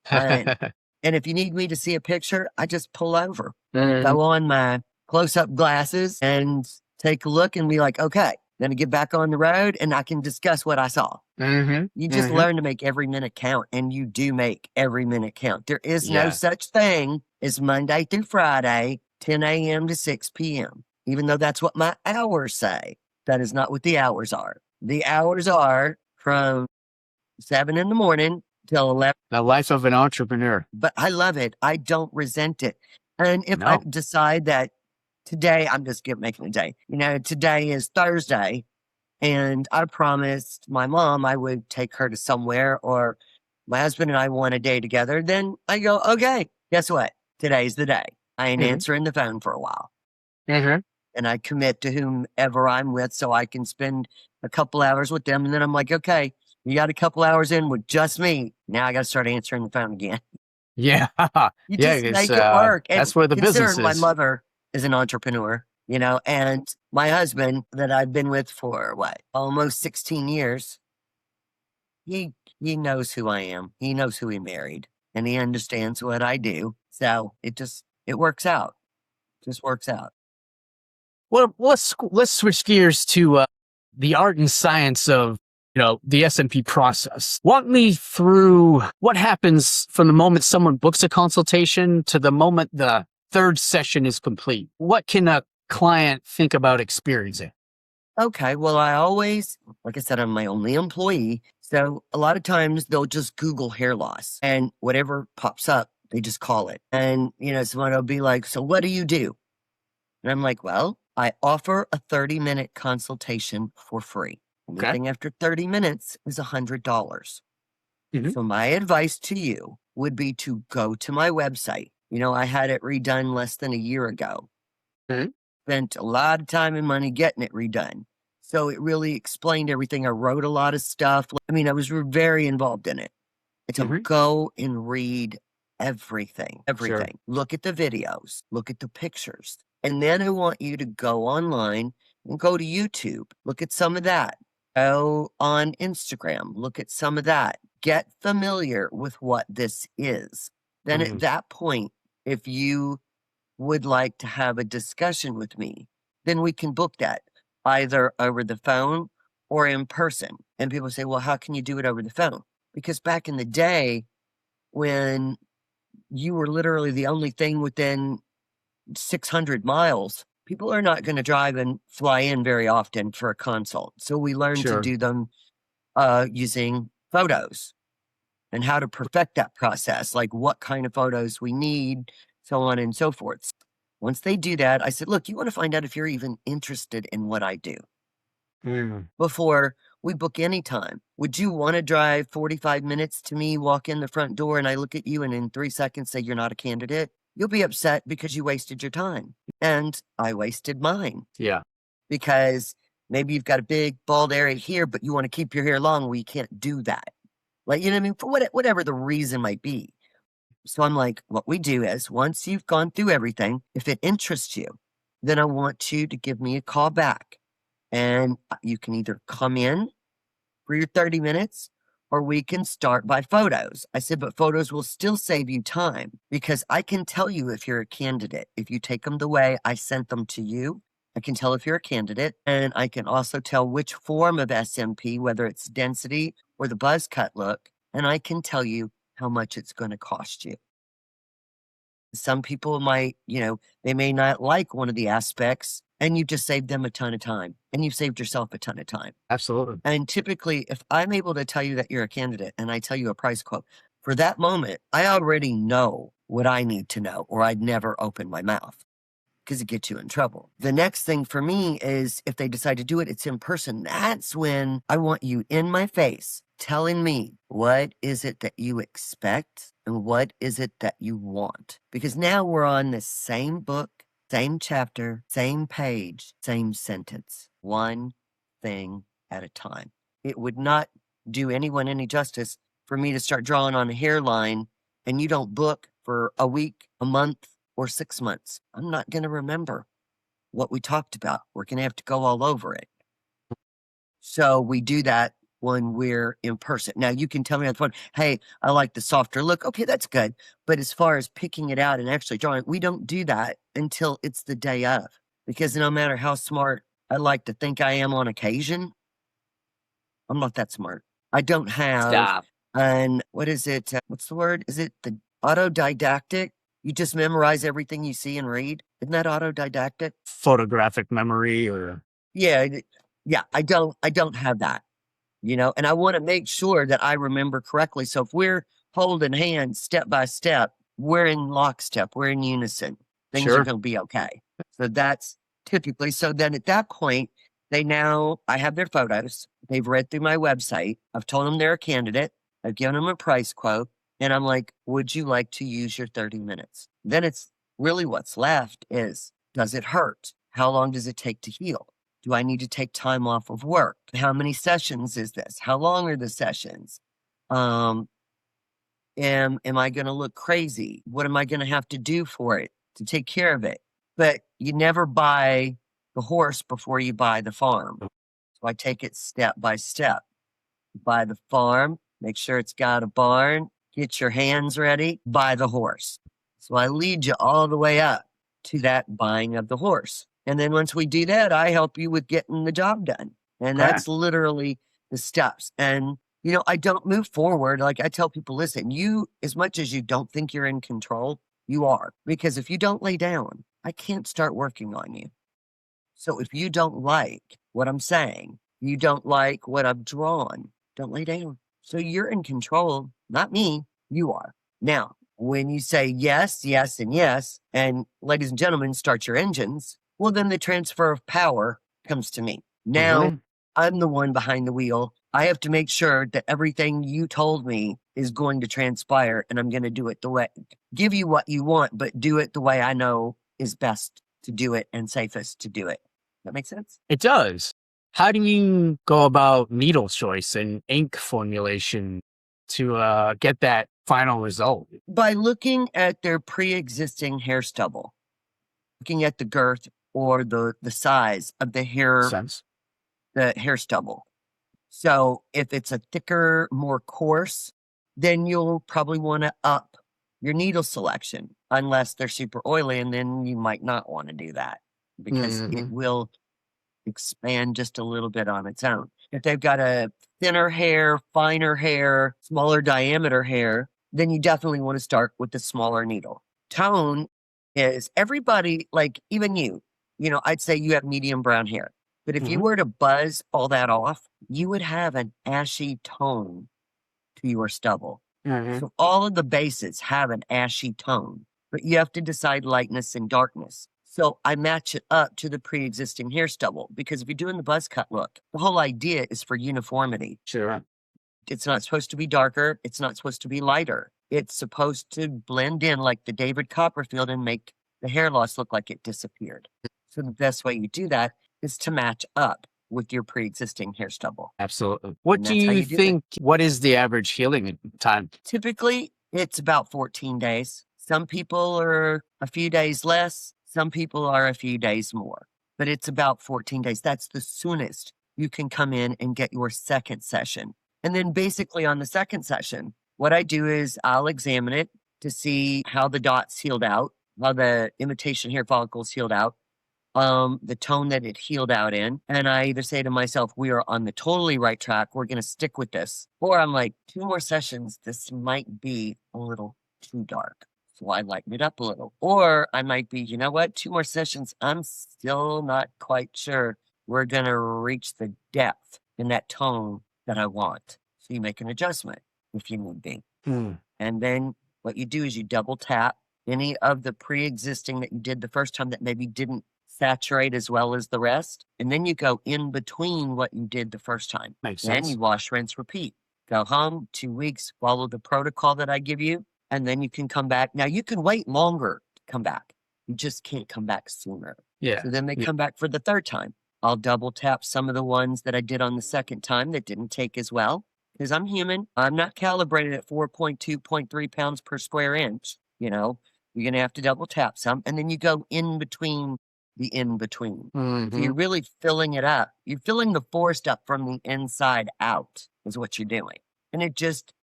And if you need me to see a picture, I just pull over, Mhm. throw on my close-up glasses and take a look and be like, okay, then I get back on the road and I can discuss what I saw. Mhm. You just Mhm. learn to make every minute count, and you do make every minute count. There is no Yeah. such thing as Monday through Friday, 10 a.m. to 6 p.m., even though that's what my hours say. That is not what the hours are. The hours are from 7 in the morning till 11. The life of an entrepreneur. But I love it. I don't resent it. And if I No. decide that today, I'm just making a day, today is Thursday, and I promised my mom I would take her to somewhere, or my husband and I want a day together, then I go, okay, guess what? Today's the day. I ain't Mhm. answering the phone for a while. Mhm. And I commit to whomever I'm with so I can spend a couple hours with them. And then I'm like, okay, you got a couple hours in with just me. Now I got to start answering the phone again. Yeah. You Yeah. just It's make it work. And that's where the business considering my is. mother is an entrepreneur, and my husband that I've been with for almost 16 years, he knows who I am. He knows who he married and he understands what I do. So it works out. Just works out. Well, let's switch gears to the art and science of the SMP process. Walk me through what happens from the moment someone books a consultation to the moment the third session is complete. What can a client think about experiencing? Okay. Well, I always, like I said, I'm my only employee. So a lot of times they'll just Google hair loss and whatever pops up, they just call it. And, someone will be like, so what do you do? And I'm like, well, I offer a 30-minute consultation for free. Okay. Anything after 30 minutes is $100. Mhm. So my advice to you would be to go to my website. I had it redone less than a year ago. Mhm. Spent a lot of time and money getting it redone. So it really explained everything. I wrote a lot of stuff. I mean, I was very involved in it. And so Mhm. go and read everything, Sure. everything. Look at the videos, look at the pictures. And then I want you to go online and go to YouTube. Look at some of that. Go on Instagram. Look at some of that. Get familiar with what this is. Then at that point, if you would like to have a discussion with me, then we can book that either over the phone or in person. And people say, well, how can you do it over the phone? Because back in the day, when you were literally the only thing within 600 miles, people are not going to drive and fly in very often for a consult. So we learned to do them using photos and how to perfect that process, like what kind of photos we need, so on and so forth. Once they do that, I said, look, you want to find out if you're even interested in what I do before we book any time. Would you want to drive 45 minutes to me, walk in the front door, and I look at you and in 3 seconds say you're not a candidate? You'll be upset because you wasted your time. And I wasted mine. Yeah. Because maybe you've got a big bald area here, but you want to keep your hair long. Well, you can't do that. Like, you know what I mean? For whatever the reason might be. So I'm like, what we do is once you've gone through everything, if it interests you, then I want you to give me a call back. And you can either come in for your 30 minutes or we can start by photos. I said, but photos will still save you time because I can tell you if you're a candidate. If you take them the way I sent them to you, I can tell if you're a candidate. And I can also tell which form of SMP, whether it's density or the buzz cut look. And I can tell you how much it's going to cost you. Some people might, they may not like one of the aspects, and you just saved them a ton of time, and you've saved yourself a ton of time. Absolutely. And typically, if I'm able to tell you that you're a candidate and I tell you a price quote, for that moment, I already know what I need to know, or I'd never open my mouth because it gets you in trouble. The next thing for me is if they decide to do it, it's in person. That's when I want you in my face telling me what is it that you expect and what is it that you want. Because now we're on the same book, same chapter, same page, same sentence, one thing at a time. It would not do anyone any justice for me to start drawing on a hairline and you don't book for a week, a month, or 6 months. I'm not going to remember what we talked about. We're going to have to go all over it. So we do that when we're in person. Now you can tell me on the phone, hey, I like the softer look. Okay, that's good. But as far as picking it out and actually drawing, we don't do that until it's the day of. Because no matter how smart I like to think I am on occasion, I'm not that smart. I don't have. Stop. And what is it? What's the word? Is it the autodidactic? You just memorize everything you see and read. Isn't that autodidactic? Photographic memory or. Yeah. I don't have that, and I want to make sure that I remember correctly. So if we're holding hands step by step, we're in lockstep, we're in unison, things are going to be okay. So that's typically, so then at that point, I have their photos. They've read through my website. I've told them they're a candidate. I've given them a price quote. And I'm like, would you like to use your 30 minutes? Then it's really what's left is, does it hurt? How long does it take to heal? Do I need to take time off of work? How many sessions is this? How long are the sessions? Am I going to look crazy? What am I going to have to do for it to take care of it? But you never buy the horse before you buy the farm. So I take it step by step. Buy the farm, make sure it's got a barn, get your hands ready, buy the horse. So I lead you all the way up to that buying of the horse. And then once we do that, I help you with getting the job done. And that's literally the steps. And, I don't move forward. Like I tell people, listen, as much as you don't think you're in control, you are. Because if you don't lay down, I can't start working on you. So if you don't like what I'm saying, you don't like what I've drawn, don't lay down. So you're in control, not me, you are. Now, when you say yes, yes, and yes, and ladies and gentlemen, start your engines, well, then the transfer of power comes to me. Now, I'm the one behind the wheel. I have to make sure that everything you told me is going to transpire, and I'm going to do it give you what you want, but do it the way I know is best to do it and safest to do it. That makes sense? It does. How do you go about needle choice and ink formulation to get that final result? By looking at their pre-existing hair stubble. looking at the girth or the size of Sense. the hair stubble. So if it's a thicker, more coarse, then you'll probably want to up your needle selection, unless they're super oily, and then you might not want to do that because it will expand just a little bit on its own. If they've got a thinner hair, finer hair, smaller diameter hair, then you definitely want to start with the smaller needle. Tone is everybody, like even you, I'd say you have medium brown hair. But if you were to buzz all that off, you would have an ashy tone to your stubble. So all of the bases have an ashy tone, but you have to decide lightness and darkness. So I match it up to the pre-existing hair stubble, because if you're doing the buzz cut look, the whole idea is for uniformity. Sure. It's not supposed to be darker. It's not supposed to be lighter. It's supposed to blend in like the David Copperfield and make the hair loss look like it disappeared. So the best way you do that is to match up with your pre-existing hair stubble. Absolutely. What And do that's how you you do it. think, what is the average healing time? Typically, it's about 14 days. Some people are a few days less. Some people are a few days more. But it's about 14 days. That's the soonest you can come in and get your second session. And then basically on the second session, what I do is I'll examine it to see how the dots healed out, how the imitation hair follicles healed out, the tone that it healed out in. And I either say to myself, we are on the totally right track. We're going to stick with this. Or I'm like, 2 more sessions. This might be a little too dark. So I lighten it up a little. Or I might be, you know what? 2 more sessions. I'm still not quite sure we're going to reach the depth in that tone that I want. So you make an adjustment if you need be. And then what you do is you double tap any of the pre-existing that you did the first time that maybe didn't saturate as well as the rest. And then you go in between what you did the first time. Makes Then sense. you wash, rinse, repeat. Go home, 2 weeks, follow the protocol that I give you, and then you can come back. Now you can wait longer to come back. You just can't come back sooner. Yeah. So then they come back for the third time. I'll double tap some of the ones that I did on the second time that didn't take as well. Because I'm human. I'm not calibrated at 4.2, 0.3 pounds per square inch. You're going to have to double tap some. And then you go in between the in-between. So you're really filling it up. You're filling the forest up from the inside out is what you're doing. And it just,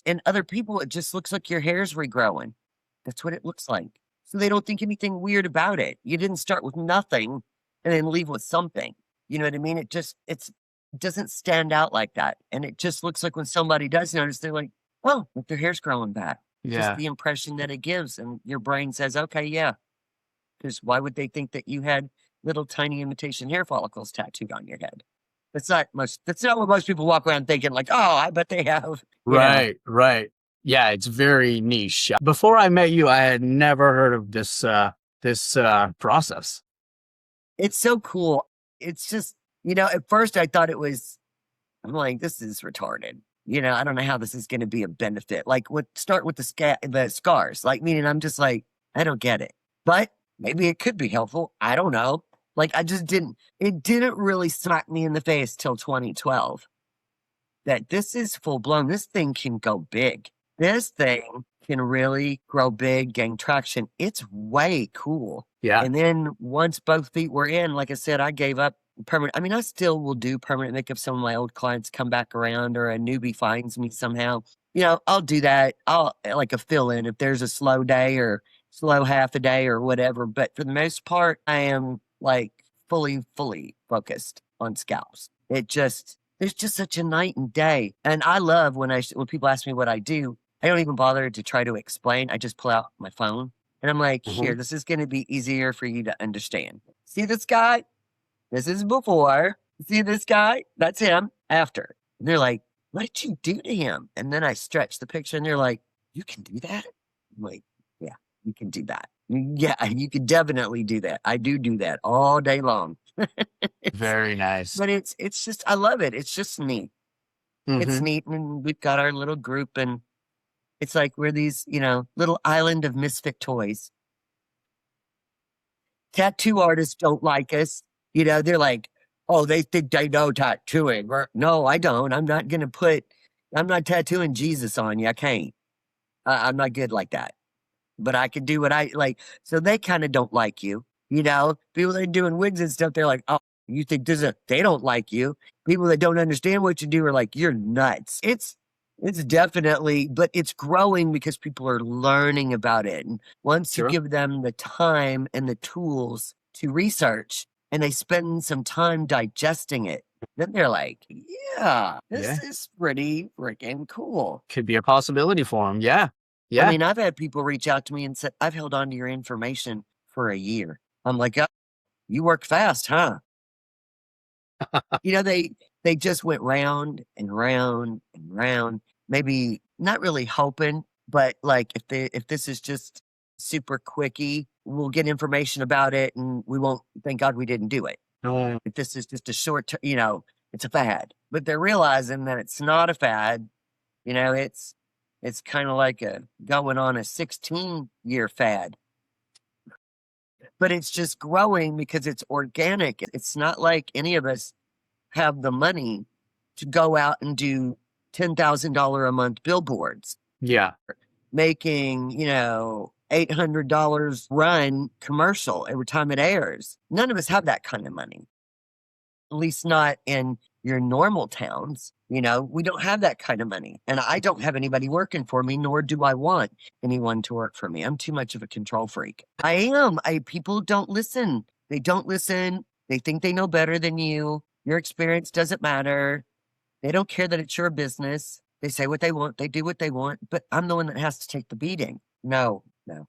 in other people, it just looks like your hair's regrowing. That's what it looks like. So they don't think anything weird about it. You didn't start with nothing and then leave with something. You know what I mean? It doesn't stand out like that. And it just looks like when somebody does notice, they're like, oh, like their hair's growing back. Just the impression that it gives. And your brain says, okay, yeah. Because why would they think that you had little tiny imitation hair follicles tattooed on your head? That's not what most people walk around thinking, like, oh, I bet they have. Right. Yeah, it's very niche. Before I met you, I had never heard of this process. It's so cool. It's just, at first I thought I'm like, this is retarded. I don't know how this is going to be a benefit. Like, start with the scars. Like, meaning I'm just like, I don't get it. But maybe it could be helpful. I don't know. Like, it didn't really smack me in the face till 2012 that this is full blown. This thing can go big. This thing can really grow big, gain traction. It's way cool. Yeah. And then once both feet were in, like I said, I gave up permanent. I mean, I still will do permanent makeup. Some of my old clients come back around or a newbie finds me somehow. I'll do that. I'll like a fill in if there's a slow day or slow half a day or whatever. But for the most part, I am like fully focused on scalps. There's just such a night and day. And I love when people ask me what I do, I don't even bother to try to explain. I just pull out my phone and I'm like, here, this is going to be easier for you to understand. See this guy? This is before. See this guy? That's him after. And they're like, what did you do to him? And then I stretch the picture and they're like, you can do that? I'm like, yeah, you can do that. Yeah, you can definitely do that. I do that all day long. Very nice. But it's just, I love it. It's just neat. It's neat. And we've got our little group and it's like we're these, little island of misfit toys. Tattoo artists don't like us. They're like, oh, they think they know tattooing. No, I don't. I'm not tattooing Jesus on you. I can't. I'm not good like that. but I could do what I like. So they kind of don't like you. You know, people that are doing wigs and stuff, they're like, oh, you think they don't like you. People that don't understand what you do are like, you're nuts. It's definitely, but it's growing because people are learning about it. And once you Sure. give them the time and the tools to research and they spend some time digesting it, then they're like, yeah, this Yeah. is pretty freaking cool. Could be a possibility for them. Yeah. I Yeah. mean, I've had people reach out to me and said, I've held on to your information for a year. I'm like, oh, you work fast, huh? You know, they just went round and round and round, maybe not really hoping, but like if this is just super quickie, we'll get information about it and we won't thank God we didn't do it. No. If this is just a short term, you know, it's a fad. But they're realizing that it's not a fad. You know, it's kind of like a going on a 16-year fad. But it's just growing because it's organic. It's not like any of us have the money to go out and do $10,000 a month billboards, Yeah. making, you know, $800 run commercial every time it airs. None of us have that kind of money, at least not in your normal towns. You know, we don't have that kind of money. And I don't have anybody working for me, nor do I want anyone to work for me. I'm too much of a control freak. I am. People don't listen. They don't listen. They think they know better than you. Your experience doesn't matter. They don't care that it's your business. They say what they want. They do what they want. But I'm the one that has to take the beating. No.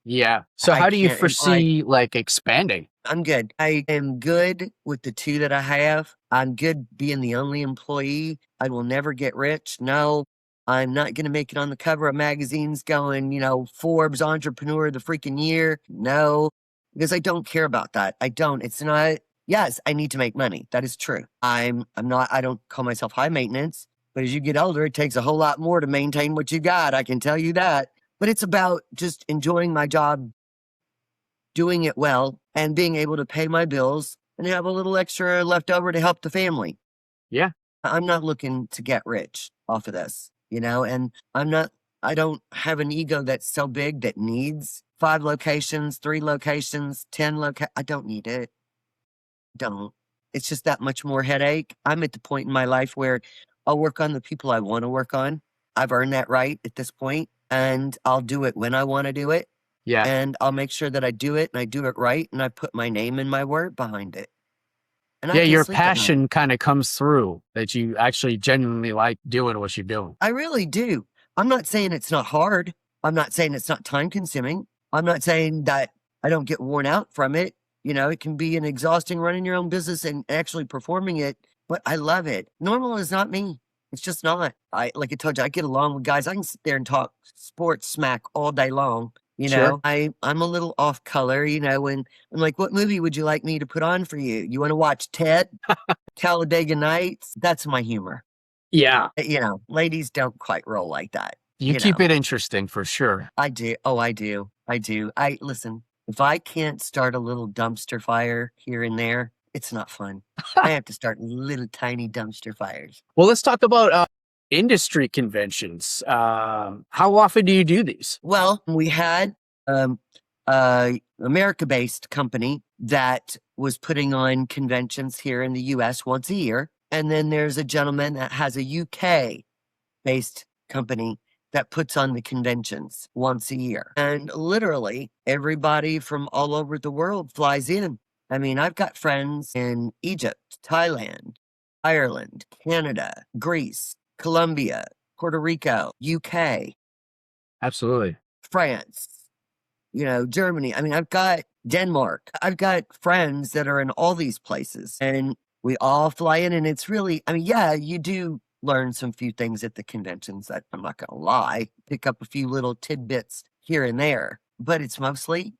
Yeah. So I how do you can't. foresee like expanding? I'm good. I am good with the two that I have. I'm good being the only employee. I will never get rich. No, I'm not going to make it on the cover of magazines going, you know, Forbes Entrepreneur of the freaking year. No, because I don't care about that. I don't. It's not. Yes, I need to make money. That is true. I'm not. I don't call myself high maintenance. But as you get older, it takes a whole lot more to maintain what you got. I can tell you that. But it's about just enjoying my job, doing it well, and being able to pay my bills and have a little extra left over to help the family. Yeah. I'm not looking to get rich off of this, you know, and I don't have an ego that's so big that needs 5 locations, 3 locations, 10 I don't need it. Don't. It's just that much more headache. I'm at the point in my life where I'll work on the people I want to work on. I've earned that right at this point, and I'll do it when I want to do it. Yeah. And I'll make sure that I do it and I do it right and I put my name and my word behind it. And I Yeah. can Your sleep at night. passion kind of comes through that you actually genuinely like doing what you're doing. I really do. I'm not saying it's not hard. I'm not saying it's not time consuming. I'm not saying that I don't get worn out from it. You know, it can be an exhausting running your own business and actually performing it, but I love it. Normal is not me. It's just not. Like I told you, I get along with guys. I can sit there and talk sports smack all day long. You Sure. know, I'm a little off color, you know, and I'm like, what movie would you like me to put on for you? You want to watch Ted, Talladega Nights? That's my humor. Yeah. You know, ladies don't quite roll like that. You keep it interesting for sure. I do. Oh, I do. Listen, if I can't start a little dumpster fire here and there, it's not fun. I have to start little tiny dumpster fires. Well, let's talk about industry conventions. How often do you do these? Well, we had America-based company that was putting on conventions here in the US once a year. And then there's a gentleman that has a UK-based company that puts on the conventions once a year. And literally everybody from all over the world flies in. I mean, I've got friends in Egypt, Thailand, Ireland, Canada, Greece, Colombia, Puerto Rico, UK. Absolutely. France, you know, Germany. I mean, I've got Denmark. I've got friends that are in all these places and we all fly in and it's really, I mean, yeah, you do learn some few things at the conventions that I'm not going to lie, pick up a few little tidbits here and there, but it's mostly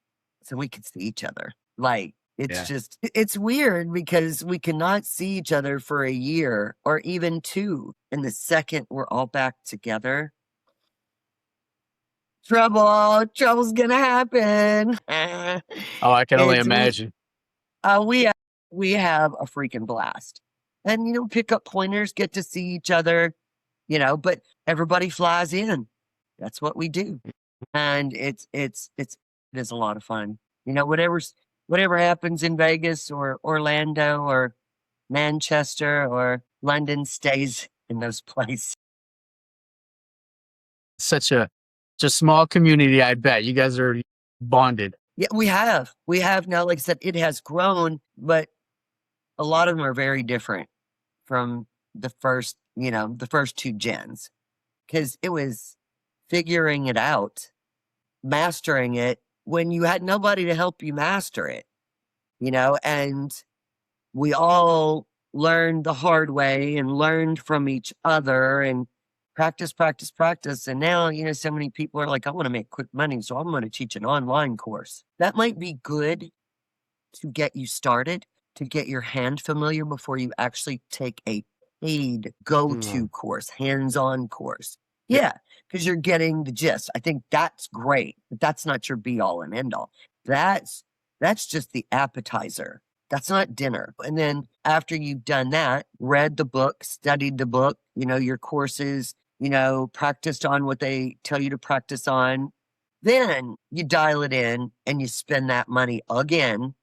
so we can see each other. Like, it's just, it's weird because we cannot see each other for a year or even 2. And the second we're all back together, trouble's gonna happen. Oh, I can only imagine. We have a freaking blast. And, you know, pick up pointers, get to see each other, you know, but everybody flies in. That's what we do. And it is a lot of fun. Whatever happens in Vegas or Orlando or Manchester or London stays in those places. Such a just small community, I bet. You guys are bonded. Yeah, we have. We have now, like I said, it has grown, but a lot of them are very different from the first two gens. Because it was figuring it out, mastering it when you had nobody to help you master it, and we all learned the hard way and learned from each other and practice, practice, practice. And now, so many people are like, I want to make quick money, so I'm going to teach an online course. That might be good to get you started, to get your hand familiar before you actually take a paid go-to course, hands-on course. Yeah, because you're getting the gist. I think that's great, but that's not your be-all and end-all. That's just the appetizer. That's not dinner. And then after you've done that, read the book, studied the book, your courses, practiced on what they tell you to practice on, then you dial it in and you spend that money again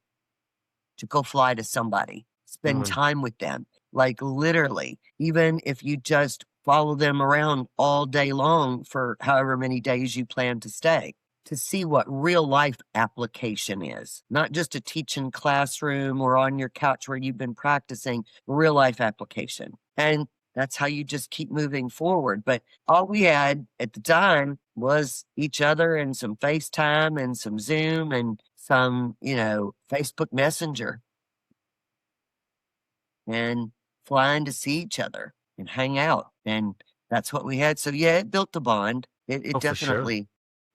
to go fly to somebody, spend time with them. Like literally, even if you just follow them around all day long for however many days you plan to stay, to see what real life application is, not just a teaching classroom or on your couch where you've been practicing, real life application. And that's how you just keep moving forward. But all we had at the time was each other and some FaceTime and some Zoom and some, Facebook Messenger, and flying to see each other and hang out. And that's what we had. So yeah, it built a bond. It Oh, for sure. definitely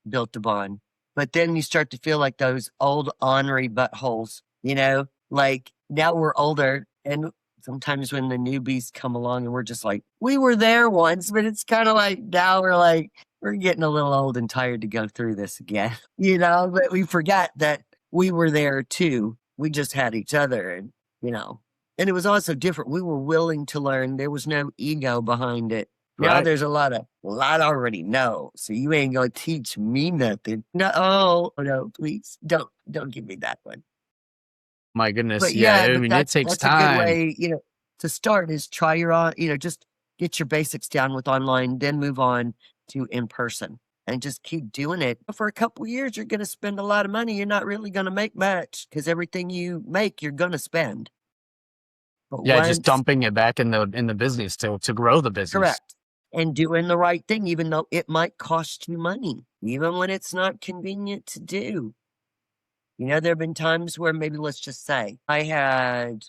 built a bond. But then you start to feel like those old ornery buttholes, like now we're older, and sometimes when the newbies come along and we're just like, we were there once, but it's kind of like now we're getting a little old and tired to go through this again, but we forgot that we were there too. We just had each other, and, and it was also different. We were willing to learn. There was no ego behind it. Now Right. there's a lot I already know, so you ain't gonna teach me nothing. No, oh no, please don't give me that one. My goodness. But Yeah. yeah, I but mean, it takes that's a good time. way, to start is try your on, just get your basics down with online, then move on to in person and just keep doing it. For a couple years, you're gonna spend a lot of money. You're not really gonna make much because everything you make, you're gonna spend. But Yeah, just once dumping it back in the business to grow the business. correct. And doing the right thing, even though it might cost you money, even when it's not convenient to do. There have been times where maybe let's just say I had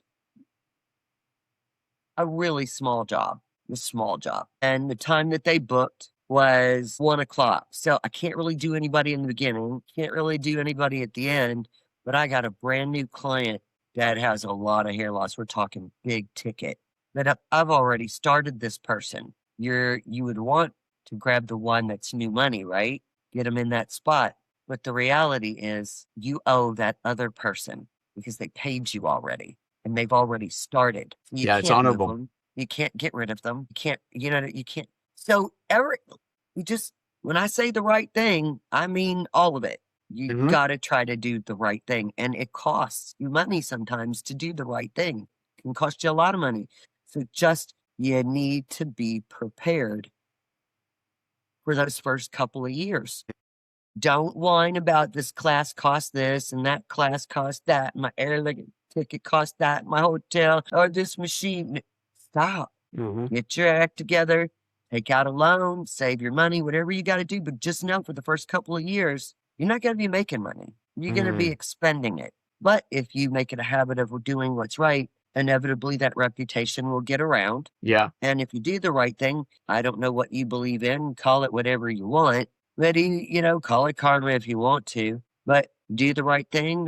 a really small job, and the time that they booked was 1 o'clock. So I can't really do anybody in the beginning, can't really do anybody at the end, but I got a brand new client that has a lot of hair loss. We're talking big ticket. But I've already started this person. You would want to grab the one that's new money, right? Get them in that spot. But the reality is you owe that other person because they paid you already and they've already started. You Yeah, it's can't move honorable. them. You can't get rid of them. You can't. So when I say the right thing, I mean all of it. You Mhm. got to try to do the right thing. And it costs you money sometimes to do the right thing. It can cost you a lot of money. So you need to be prepared for those first couple of years. Don't whine about this class cost this and that class cost that. My airline ticket cost that. My hotel or this machine. Stop. Mhm. Get your act together. Take out a loan. Save your money. Whatever you got to do. But just know for the first couple of years, you're not going to be making money. You're going to be expending it. But if you make it a habit of doing what's right, inevitably that reputation will get around. Yeah. And if you do the right thing, I don't know what you believe in, call it whatever you want, but call it karma if you want to, but do the right thing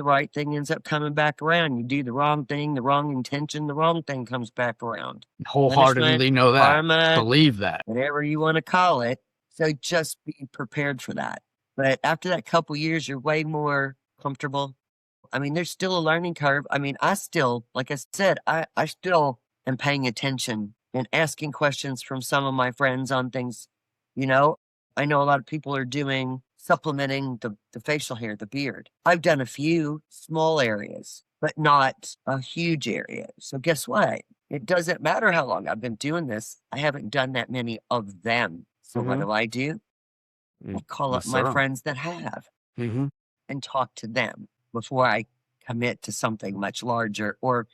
ends up coming back around. You do the wrong thing, the wrong intention, the wrong thing comes back around. Punishment, Wholeheartedly know that. karma, Believe that. whatever you want to call it. So just be prepared for that. But after that couple years, you're way more comfortable. I mean, there's still a learning curve. I mean, like I said, I still am paying attention and asking questions from some of my friends on things. I know a lot of people are doing supplementing the facial hair, the beard. I've done a few small areas, but not a huge area. So guess what? It doesn't matter how long I've been doing this. I haven't done that many of them. So what Mm-hmm. do? I call up Yes, my sir. friends that have Mm-hmm. and talk to them before I commit to something much larger, or,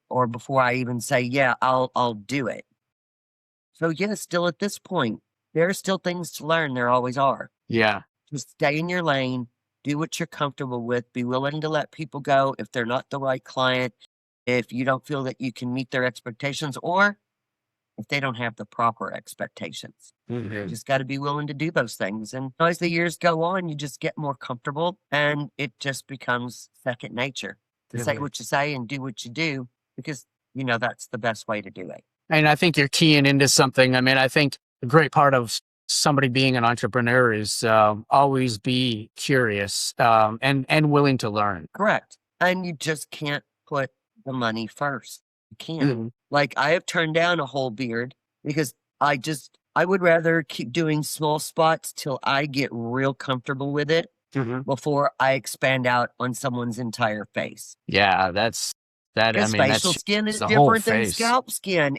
or before I even say, yeah, I'll do it. So yeah, still at this point, there are still things to learn. There always are. Yeah. Just stay in your lane, do what you're comfortable with, be willing to let people go if they're not the right client, if you don't feel that you can meet their expectations, or if they don't have the proper expectations. Mm-hmm. Just got to be willing to do those things. And as the years go on, you just get more comfortable and it just becomes second nature to say Mm-hmm. what you say and do what you do, because that's the best way to do it. And I think you're keying into something. I mean, I think a great part of somebody being an entrepreneur is always be curious and willing to learn. Correct. And you just can't put the money first. You can't. Mhm. Like, I have turned down a whole beard because I would rather keep doing small spots till I get real comfortable with it Mhm. before I expand out on someone's entire face. Yeah, that's that. I Because mean, facial that's skin is the whole different than face. scalp skin.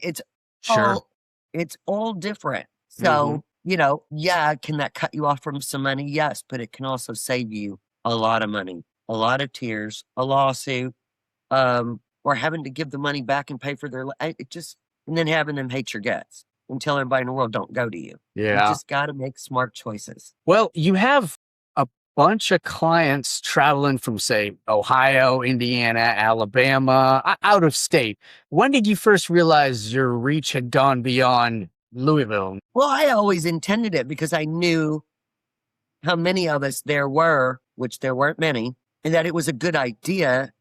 Sure. It's all different. Mhm. So, yeah, can that cut you off from some money? Yes, but it can also save you a lot of money, a lot of tears, a lawsuit, or having to give the money back and pay for and then having them hate your guts and tell everybody in the world don't go to you. You Yeah. just got to make smart choices. Well, you have a bunch of clients traveling from, say, Ohio, Indiana, Alabama, out of state. When did you first realize your reach had gone beyond Louisville? Well, I always intended it because I knew how many of us there were, which there weren't many, and that it was a good idea.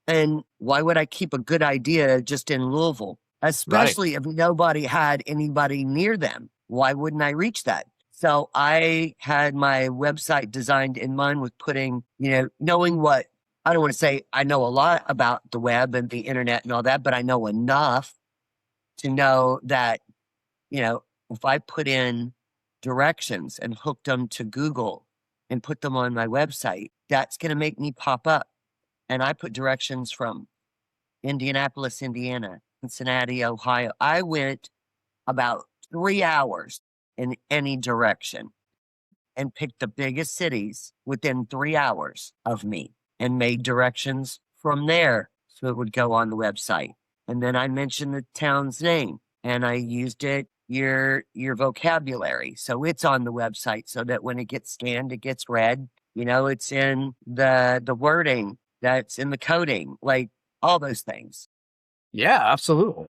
And why would I keep a good idea just in Louisville? Right. Especially if nobody had anybody near them. Why wouldn't I reach that? So I had my website designed in mind with putting, knowing what I don't want to say I know a lot about the web and the internet and all that, but I know enough to know that, if I put in directions and hooked them to Google and put them on my website, that's going to make me pop up. And I put directions from Indianapolis, Indiana, Cincinnati, Ohio. I went about 3 hours in any direction and picked the biggest cities within 3 hours of me and made directions from there so it would go on the website. And then I mentioned the town's name and I used your vocabulary. So it's on the website so that when it gets scanned, it gets read. It's in the wording, that's in the coding, like all those things. Yeah, absolutely.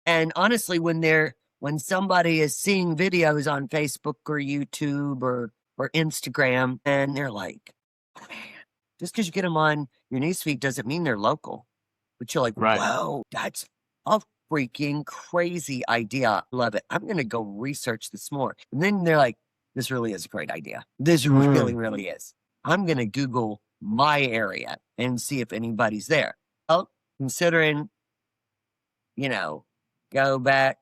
And honestly, when somebody is seeing videos on Facebook or YouTube or Instagram, and they're like, oh, man, just because you get them on your newsfeed doesn't mean they're local. But you're like, Right. whoa, that's a freaking crazy idea. Love it. I'm going to go research this more. And then they're like, this really is a great idea. This really, really is. I'm going to Google my area and see if anybody's there. Well, considering, go back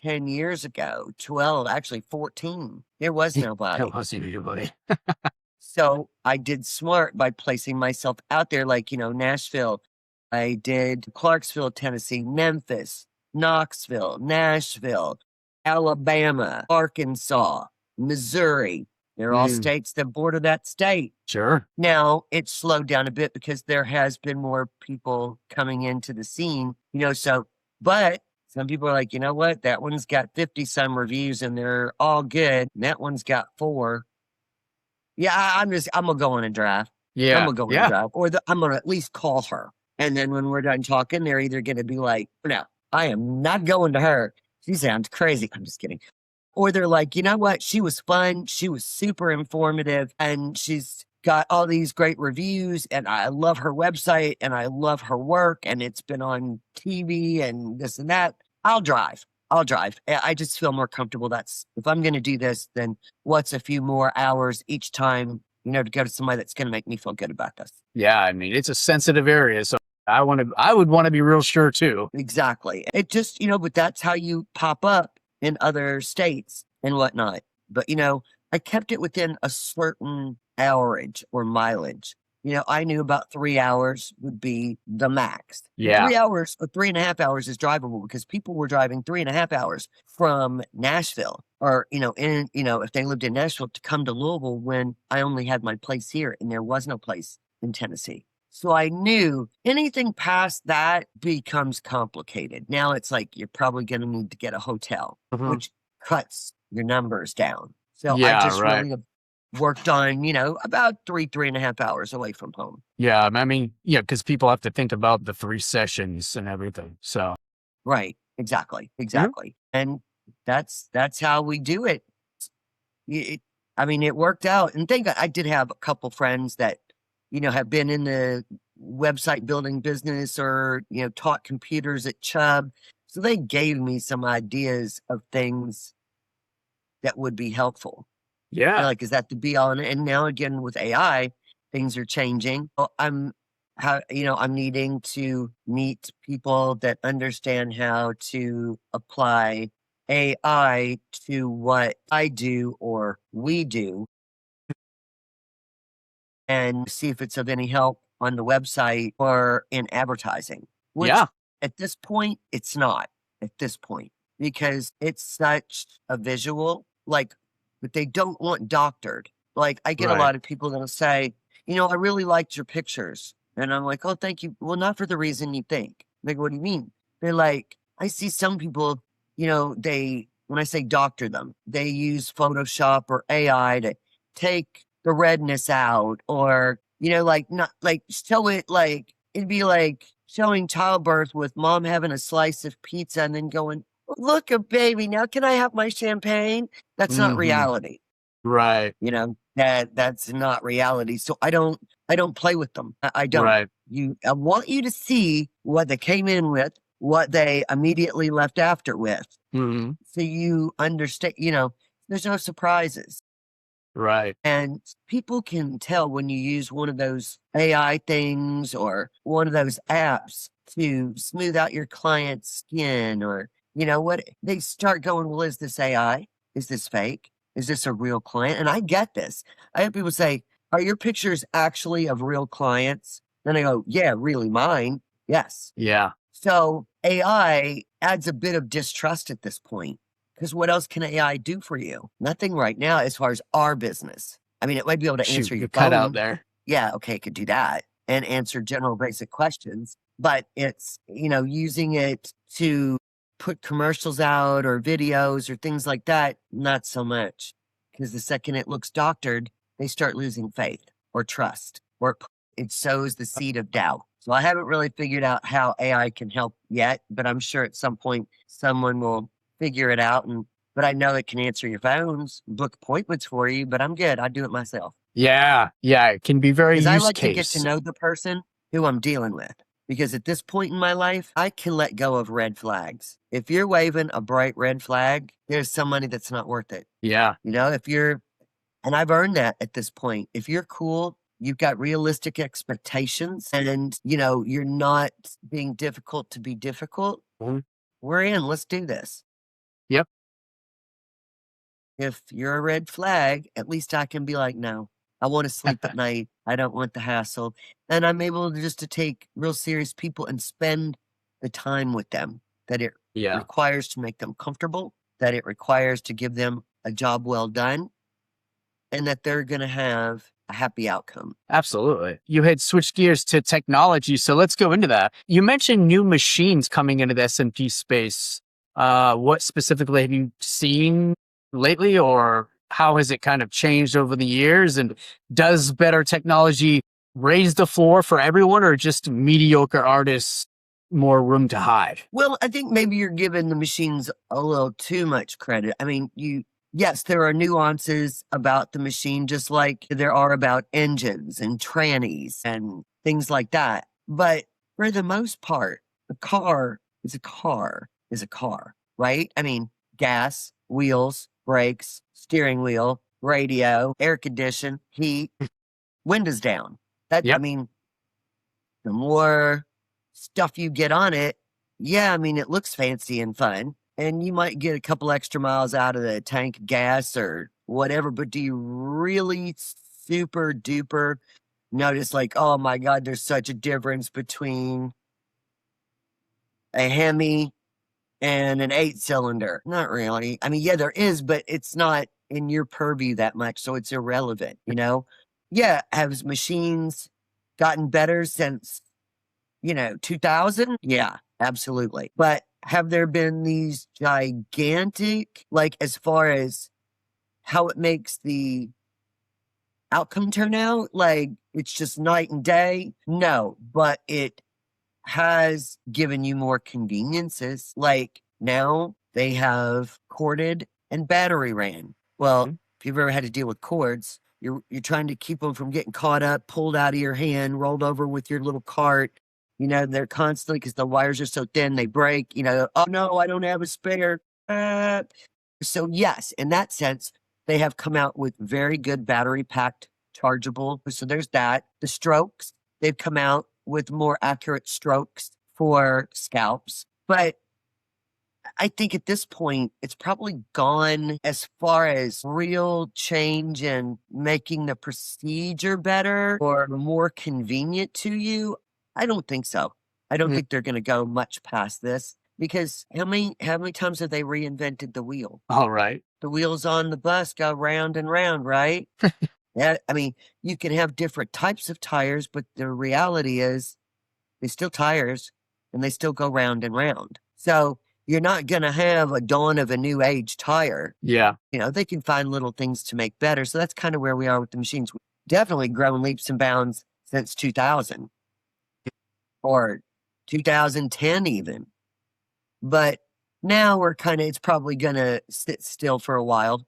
10 years ago, 12, actually 14, there was nobody. It wasn't anybody. So I did smart by placing myself out there, like, Nashville. I did Clarksville, Tennessee, Memphis, Knoxville, Nashville, Alabama, Arkansas, Missouri. They're all states that border that state. Sure. Now it's slowed down a bit because there has been more people coming into the scene, but some people are like, you know what? That one's got 50 some reviews and they're all good. And that one's got 4. Yeah, I'm gonna go on a drive. I'm Yeah. gonna go on a Yeah. drive, or I'm gonna at least call her. And then when we're done talking, they're either gonna be like, no, I am not going to her. She sounds crazy. I'm just kidding. Or they're like, you know what? She was fun. She was super informative and she's got all these great reviews and I love her website and I love her work and it's been on TV and this and that. I'll drive. I just feel more comfortable. If I'm going to do this, then what's a few more hours each time, to go to somebody that's going to make me feel good about this. Yeah. I mean, it's a sensitive area. So I would want to be real sure too. Exactly. It just, but that's how you pop up in other states and whatnot. But, I kept it within a certain hourage or mileage. I knew about 3 hours would be the max. Yeah. 3 hours or 3.5 hours is drivable because people were driving 3.5 hours from Nashville or, if they lived in Nashville to come to Louisville when I only had my place here and there was no place in Tennessee. So I knew anything past that becomes complicated. Now it's like you're probably going to need to get a hotel, Mhm. which cuts your numbers down. So I Yeah, just right. really worked on, about 3.5 hours away from home. Yeah, I mean, yeah, because people have to think about the 3 sessions and everything, so Right. Exactly. Mhm. Exactly. And that's how we do it. I mean, it worked out. And thank God I did have a couple friends that, have been in the website building business or, taught computers at Chubb. So they gave me some ideas of things that would be helpful. Yeah. Like, is that the be all? And now again with AI, things are changing. I'm needing to meet people that understand how to apply AI to what I do or we do and see if it's of any help on the website or in advertising, which Yeah. at this point, it's not at this point because it's such a visual, like, but they don't want doctored. Like, I get a Right. lot of people that'll say, I really liked your pictures. And I'm like, oh, thank you. Well, not for the reason you think. Like, what do you mean? They're like, I see some people, when I say doctor them, they use Photoshop or AI to take the redness out or, like not like show it like it'd be like showing childbirth with mom having a slice of pizza and then going, look a baby, now can I have my champagne? That's not Mhm. reality. Right. That's not reality. So I don't play with them. I don't. Right. I want you to see what they came in with, what they immediately left after with. Mhm. So you understand, there's no surprises. Right. And people can tell when you use one of those AI things or one of those apps to smooth out your client's skin or, what they start going, well, is this AI? Is this fake? Is this a real client? And I get this. I have people say, are your pictures actually of real clients? Then I go, yeah, really mine. Yes. Yeah. So AI adds a bit of distrust at this point because what else can AI do for you? Nothing right now as far as our business. I mean, it might be able to Shoot, answer your you cut out phone. there. Yeah, okay, it could do that and answer general basic questions, but it's, using it to put commercials out or videos or things like that, not so much. Because the second it looks doctored, they start losing faith or trust or it sows the seed of doubt. So I haven't really figured out how AI can help yet, but I'm sure at some point someone will figure it out. But I know it can answer your phones, book appointments for you, but I'm good. I do it myself Yeah. Yeah, it can be very because I use like to get to case. know the person who I'm dealing with. Because at this point in my life, I can let go of red flags. If you're waving a bright red flag, there's some money that's not worth it. Yeah. And I've earned that at this point. If you're cool, you've got realistic expectations and, you're not being difficult to be difficult, Mhm. we're in. Let's do this. Yep. If you're a red flag, at least I can be like, no, I want to sleep at night. I don't want the hassle. And I'm able to just to take real serious people and spend the time with them that it Yeah. requires to make them comfortable, that it requires to give them a job well done, and that they're going to have a happy outcome. Absolutely. You had switched gears to technology, so let's go into that. You mentioned new machines coming into the SMP space. What specifically have you seen lately, or how has it kind of changed over the years? And does better technology raise the floor for everyone, or just mediocre artists more room to hide? Well, I think maybe you're giving the machines a little too much credit. I mean, yes, there are nuances about the machine, just like there are about engines and trannies and things like that. But for the most part, a car is a car is a car, right? I mean, gas, wheels, brakes, steering wheel, radio, air condition, heat, windows down. I Yep. mean, the more stuff you get on it, yeah, I mean, it looks fancy and fun. And you might get a couple extra miles out of the tank of gas or whatever, but do you really super duper notice like, oh my God, there's such a difference between a Hemi and an 8-cylinder? Not really. I mean, yeah, there is, but it's not in your purview that much, so it's irrelevant, you know? Yeah, have machines gotten better since, 2000? Yeah, absolutely. But have there been these gigantic, like, as far as how it makes the outcome turn out, like, it's just night and day? No, but it has given you more conveniences. Like now they have corded and battery ran. Well, if you've ever had to deal with cords, you're trying to keep them from getting caught up, pulled out of your hand, rolled over with your little cart. They're constantly, because the wires are so thin, they break. Oh no, I don't have a spare. So yes, in that sense, they have come out with very good battery packed chargeable. So there's that. The strokes, they've come out with more accurate strokes for scalps. But I think at this point, it's probably gone as far as real change in making the procedure better or more convenient to you. I don't think so. I don't think they're going to go much past this, because how many times have they reinvented the wheel? All right. The wheels on the bus go round and round, right? Yeah, I mean, you can have different types of tires, but the reality is they're still tires and they still go round and round. So you're not going to have a dawn of a new age tire. Yeah. They can find little things to make better. So that's kind of where we are with the machines. We've definitely grown leaps and bounds since 2000 or 2010 even. But now it's probably going to sit still for a while,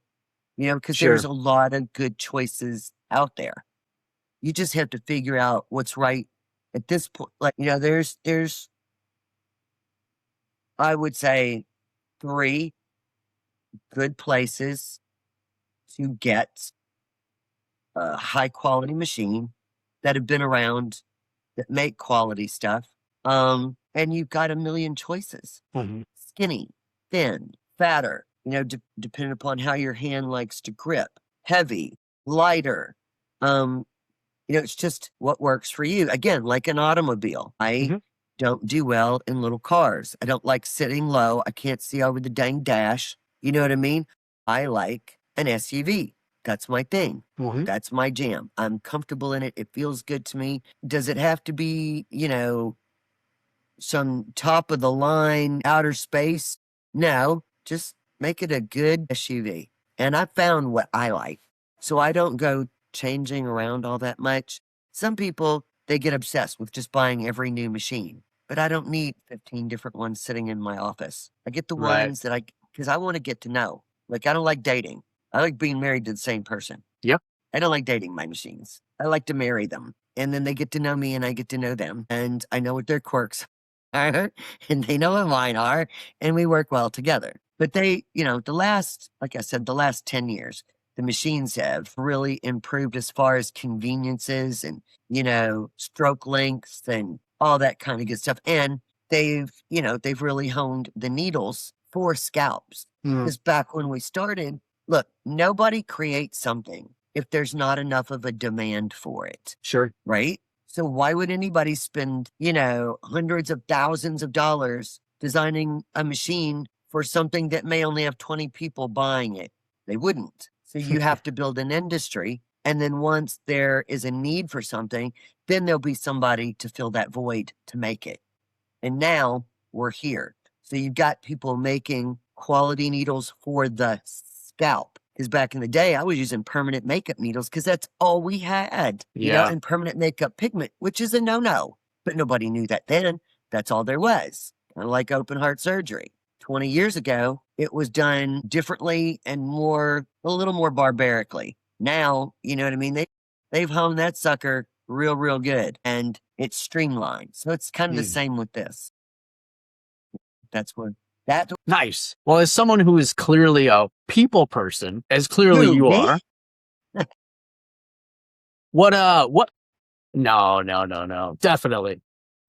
because Sure. there's a lot of good choices out there. You just have to figure out what's right at this point. Like, there's, I would say, 3 good places to get a high quality machine that have been around, that make quality stuff. And you've got a million choices. Skinny, thin, fatter, depending upon how your hand likes to grip, heavy, lighter. It's just what works for you. Again, like an automobile. I don't do well in little cars. I don't like sitting low. I can't see over the dang dash. You know what I mean? I like an SUV. That's my thing. That's my jam. I'm comfortable in it. It feels good to me. Does it have to be, some top of the line outer space? No, just make it a good SUV. And I found what I like. So I don't go changing around all that much. Some people, they get obsessed with just buying every new machine, but I don't need 15 different ones sitting in my office. I get the ones that because I want to get to know. Like, I don't like dating. I like being married to the same person. Yep. I don't like dating my machines. I like to marry them. And then they get to know me and I get to know them. And I know what their quirks are and they know what mine are. And we work well together. But they, like I said, the last 10 years, the machines have really improved as far as conveniences and, stroke lengths and all that kind of good stuff. And they've really honed the needles for scalps. Because back when we started, look, nobody creates something if there's not enough of a demand for it. Sure. Right? So why would anybody spend, hundreds of thousands of dollars designing a machine for something that may only have 20 people buying it? They wouldn't. So you have to build an industry. And then once there is a need for something, then there'll be somebody to fill that void to make it. And now we're here. So you've got people making quality needles for the scalp. Because back in the day, I was using permanent makeup needles because that's all we had. And permanent makeup pigment, which is a no-no. But nobody knew that then. That's all there was. Kind of like open heart surgery. 20 years ago, it was done differently and a little more barbarically. Now, you know what I mean? They've honed that sucker real, real good, and it's streamlined. So it's kind of the same with this. Nice. Well, as someone who is clearly a people person, as clearly you are, what? No, definitely.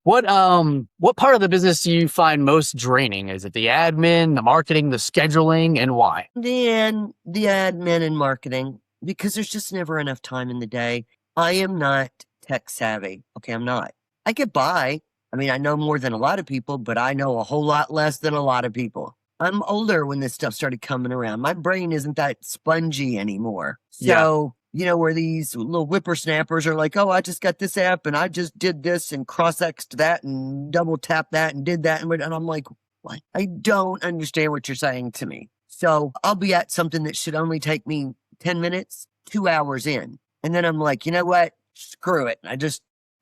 What part of the business do you find most draining? Is it the admin, the marketing, the scheduling, and why? The admin and marketing, because there's just never enough time in the day. I am not tech savvy. Okay, I'm not. I get by. I mean, I know more than a lot of people, but I know a whole lot less than a lot of people. I'm older when this stuff started coming around. My brain isn't that spongy anymore. Yeah. So, where these little whippersnappers are like, oh, I just got this app and I just did this and cross-X'd that and double tapped that and did that. And I'm like, what? I don't understand what you're saying to me. So I'll be at something that should only take me 10 minutes, 2 hours in. And then I'm like, you know what? Screw it.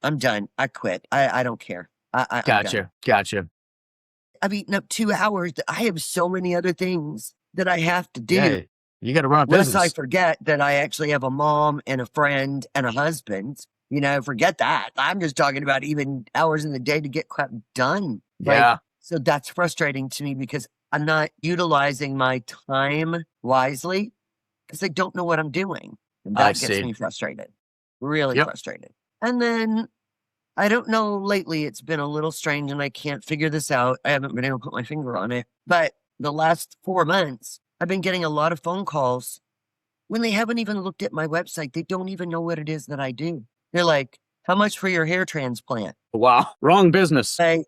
I'm done. I quit. I don't care. I'm done. Gotcha. I've eaten up 2 hours. I have so many other things that I have to do. Yeah, you got to run a Lest business. I forget that I actually have a mom and a friend and a husband. Forget that. I'm just talking about even hours in the day to get crap done. Yeah. So that's frustrating to me because I'm not utilizing my time wisely because I don't know what I'm doing. And that gets me frustrated. Really frustrated. And then I don't know, lately it's been a little strange and I can't figure this out. I haven't been able to put my finger on it. But the last 4 months, I've been getting a lot of phone calls when they haven't even looked at my website. They don't even know what it is that I do. They're like, how much for your hair transplant? Wow. Wrong business. I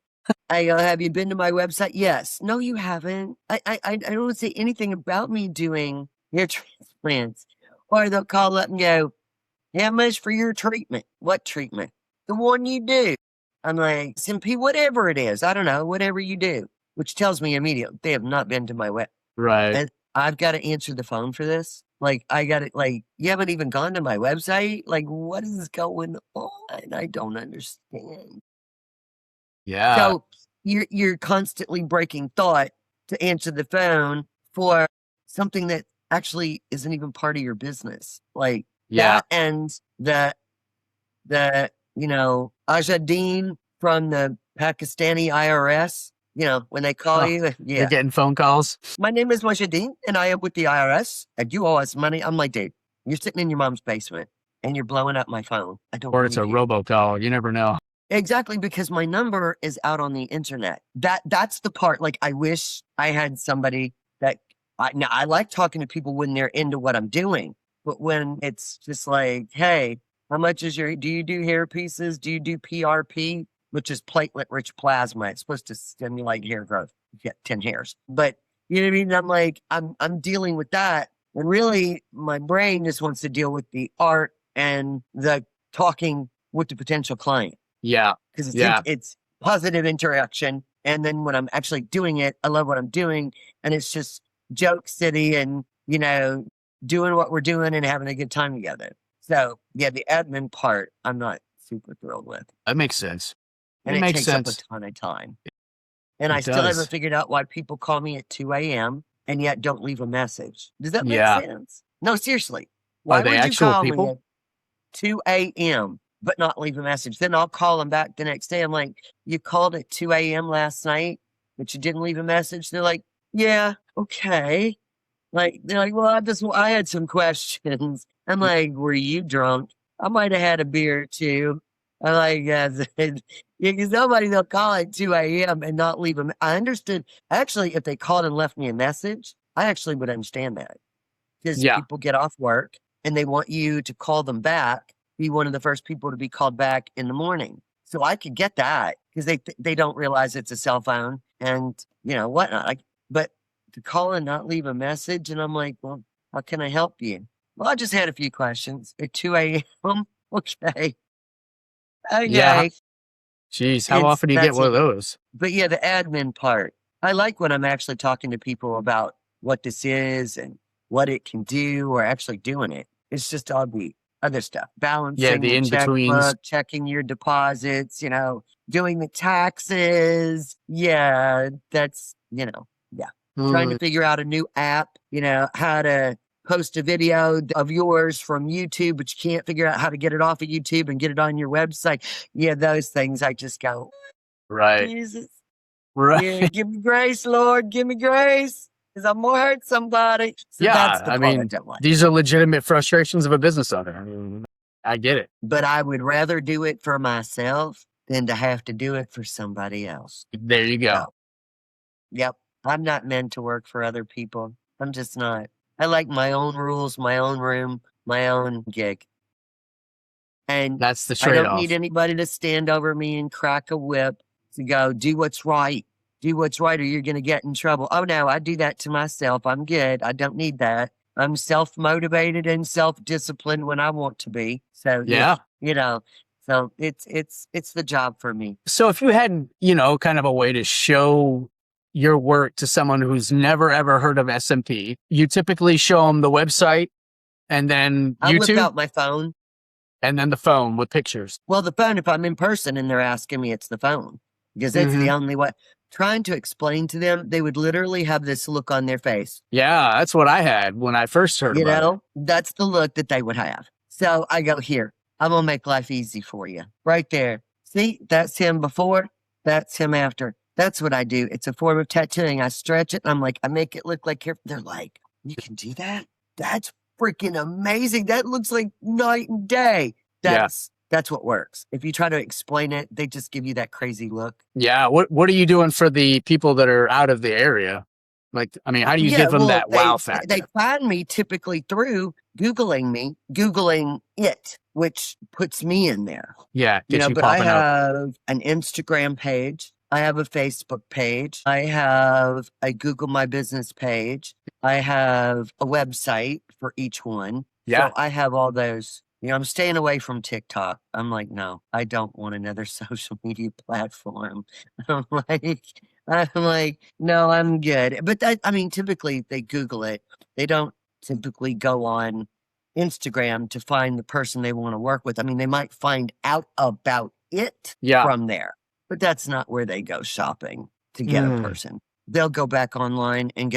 have you been to my website? Yes. No, you haven't. I don't say anything about me doing hair transplants. Or they'll call up and go, how much for your treatment? What treatment? The one you do. I'm like, SMP, whatever it is. I don't know, whatever you do. Which tells me immediately they have not been to my web. Right. And I've got to answer the phone for this. Like, I got it. Like, you haven't even gone to my website. Like, what is going on? I don't understand. Yeah. So you're constantly breaking thought to answer the phone for something that actually isn't even part of your business. Like that, and the Ajadeen from the Pakistani IRS. When they call you, You're getting phone calls. My name is Majideen, and I am with the IRS, and you owe us money. I'm like, dude, you're sitting in your mom's basement, and you're blowing up my phone. I don't. Or it's a robocall. You never know. Exactly, because my number is out on the internet. That's the part. Like, I wish I had somebody that. I like talking to people when they're into what I'm doing, but when it's just like, hey, how much is do you do hair pieces? Do you do PRP? Which is platelet-rich plasma. It's supposed to stimulate hair growth. You get 10 hairs. But, you know what I mean? I'm like, I'm dealing with that. And really, my brain just wants to deal with the art and the talking with the potential client. Yeah. Because it's positive interaction. And then when I'm actually doing it, I love what I'm doing. And it's just joke city and, doing what we're doing and having a good time together. So, yeah, the admin part, I'm not super thrilled with. That makes sense. And it takes up a ton of time. And I still haven't figured out why people call me at 2 a.m. and yet don't leave a message. Does that make sense? No, seriously. Why would you call me at 2 a.m. but not leave a message? Then I'll call them back the next day. I'm like, you called at 2 a.m. last night, but you didn't leave a message? They're like, yeah, okay. They're like, well, I had some questions. I'm like, were you drunk? I might have had a beer or two. I'm like, because nobody they'll call at 2 a.m. and not leave them. I understood. Actually, if they called and left me a message, I actually would understand that. Because people get off work and they want you to call them back, be one of the first people to be called back in the morning. So I could get that because they don't realize it's a cell phone and, whatnot. But to call and not leave a message, and I'm like, well, how can I help you? Well, I just had a few questions at 2 a.m. Okay. Yeah. Jeez, how often do you get one of those? But yeah, the admin part. I like when I'm actually talking to people about what this is and what it can do or actually doing it. It's just all the other stuff. Balancing the in-betweens. Checking your deposits, doing the taxes. Yeah, that's, trying to figure out a new app, how to post a video of yours from YouTube, but you can't figure out how to get it off of YouTube and get it on your website. Yeah, those things I just go, right. Jesus. Right. Yeah, give me grace, Lord. Give me grace. Because I'm going to hurt somebody. So that's the part I don't like. These are legitimate frustrations of a business owner. I mean, I get it. But I would rather do it for myself than to have to do it for somebody else. There you go. So, yep, I'm not meant to work for other people. I'm just not. I like my own rules, my own room, my own gig. And That's the I don't need trade-off. anybody to stand over me and crack a whip to go, do what's right. Do what's right or you're going to get in trouble. Oh, no, I do that to myself. I'm good. I don't need that. I'm self-motivated and self-disciplined when I want to be. So, Yeah. so it's the job for me. So if you had, kind of a way to show your work to someone who's never ever heard of SMP, you typically show them the website and then I whip YouTube out my phone. and then the phone with pictures. Well, the phone, if I'm in person and they're asking me, it's the phone because it's the only way. Trying to explain to them, they would literally have this look on their face. Yeah, that's what I had when I first heard about it. That's the look that they would have. So I go, here, I'm going to make life easy for you. Right there. See, that's him before, that's him after. That's what I do. It's a form of tattooing. I stretch it and I'm like, I make it look like they're like, you can do that? That's freaking amazing. That looks like night and day. That's what works. If you try to explain it, they just give you that crazy look. Yeah. What are you doing for the people that are out of the area? Like, I mean, how do you give them that wow factor? They find me typically through Googling it, which puts me in there. Yeah. But I have an Instagram page. I have a Facebook page. I have a Google My Business page. I have a website for each one. Yeah. So I have all those. I'm staying away from TikTok. I'm like, no, I don't want another social media platform. I'm like, no, I'm good. But typically they Google it. They don't typically go on Instagram to find the person they want to work with. I mean, they might find out about it from there, but that's not where they go shopping to get a person. They'll go back online and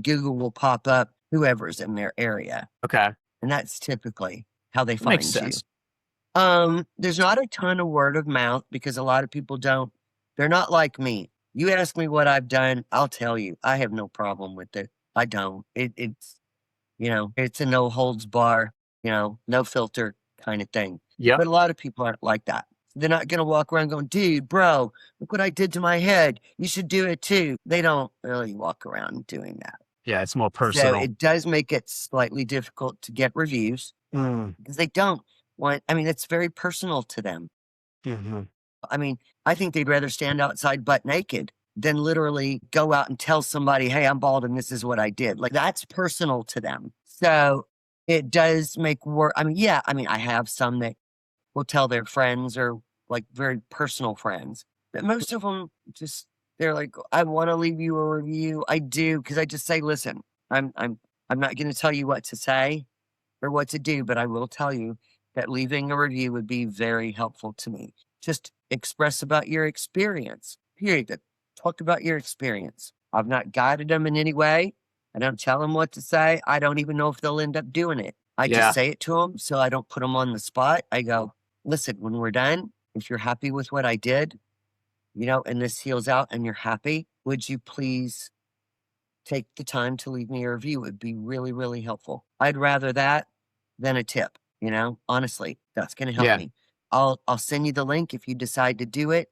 Google will pop up whoever's in their area. Okay. And that's typically how they find you. There's not a ton of word of mouth because a lot of people they're not like me. You ask me what I've done, I'll tell you. I have no problem with it. I don't. It's a no holds bar, no filter kind of thing. Yeah. But a lot of people aren't like that. They're not going to walk around going, dude, bro, look what I did to my head. You should do it too. They don't really walk around doing that. Yeah, it's more personal. So it does make it slightly difficult to get reviews because they don't want, it's very personal to them. I think they'd rather stand outside butt naked than literally go out and tell somebody, hey, I'm bald and this is what I did. Like that's personal to them. So it does make work. I have some that will tell their friends or like very personal friends, but most of them they're like, I want to leave you a review. I do. Cause I just say, listen, I'm not going to tell you what to say or what to do, but I will tell you that leaving a review would be very helpful to me. Just express about your experience, period. Talk about your experience. I've not guided them in any way. I don't tell them what to say. I don't even know if they'll end up doing it. I just say it to them so I don't put them on the spot. I go, listen, when we're done, if you're happy with what I did, and this heals out and you're happy, would you please take the time to leave me a review? It would be really, really helpful. I'd rather that than a tip, honestly, that's going to help me. I'll send you the link if you decide to do it.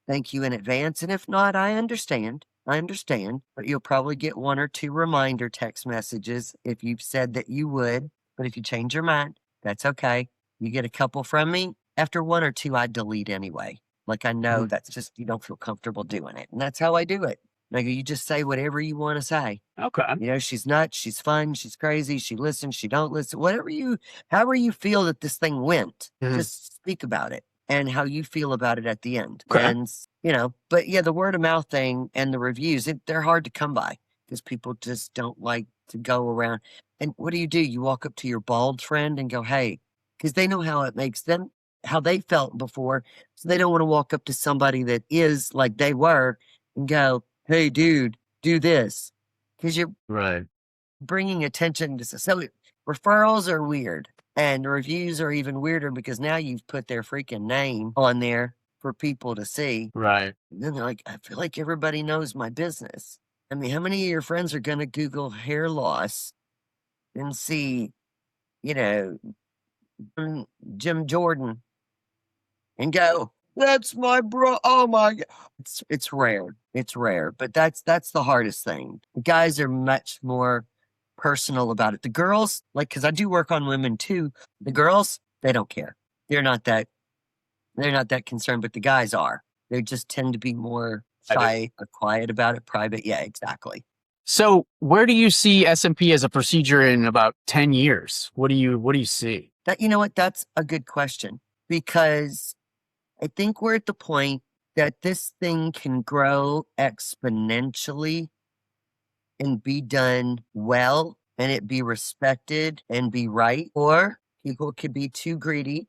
Thank you in advance. And if not, I understand, but you'll probably get 1 or 2 reminder text messages if you've said that you would, but if you change your mind, that's okay. You get a couple from me. After 1 or 2, I delete anyway. Like I know that's just, you don't feel comfortable doing it. And that's how I do it. Like you just say whatever you want to say. Okay. She's nuts, she's fun, she's crazy, she listens, she don't listen. However you feel that this thing went, just speak about it and how you feel about it at the end. Okay. And, but yeah, the word of mouth thing and the reviews, they're hard to come by because people just don't like to go around. And what do? You walk up to your bald friend and go, hey, because they know how it makes them, how they felt before. So they don't want to walk up to somebody that is like they were and go, hey, dude, do this. Because you're bringing attention to, so referrals are weird and reviews are even weirder because now you've put their freaking name on there for people to see. Right. And then they're like, I feel like everybody knows my business. How many of your friends are going to Google hair loss and see, Jim Jordan and go, That's my bro. Oh my God. It's rare. It's rare, but that's the hardest thing. The guys are much more personal about it. The girls, like, because I do work on women too. The girls, they don't care. They're not that. They're not that concerned, but the guys are. They just tend to be more shy or quiet about it, private. Yeah, exactly. So where do you see SMP as a procedure in about 10 years? What do you see? That, you know what? That's a good question because I think we're at the point that this thing can grow exponentially and be done well and it be respected and be right. Or people could be too greedy.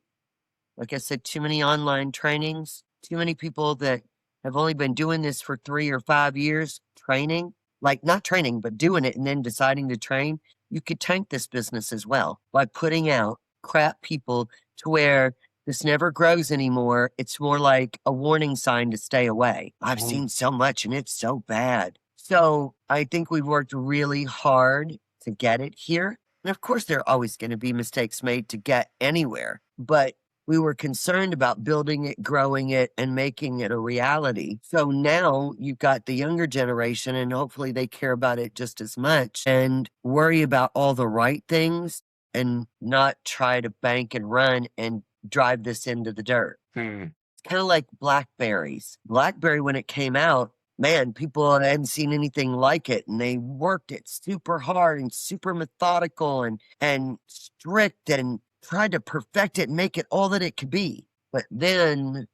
Like I said, too many online trainings, too many people that have only been doing this for 3 or 5 years training, like not training, but doing it and then deciding to train. You could tank this business as well by putting out crap people to where this never grows anymore. It's more like a warning sign to stay away. I've seen so much and it's so bad. So I think we've worked really hard to get it here. And of course, there are always going to be mistakes made to get anywhere, but we were concerned about building it, growing it, and making it a reality. So now you've got the younger generation, and hopefully they care about it just as much and worry about all the right things and not try to bank and run and drive this into the dirt. Hmm. It's kind of like blackberries. Blackberry, when it came out, man, people hadn't seen anything like it, and they worked it super hard and super methodical and strict and tried to perfect it and make it all that it could be. But then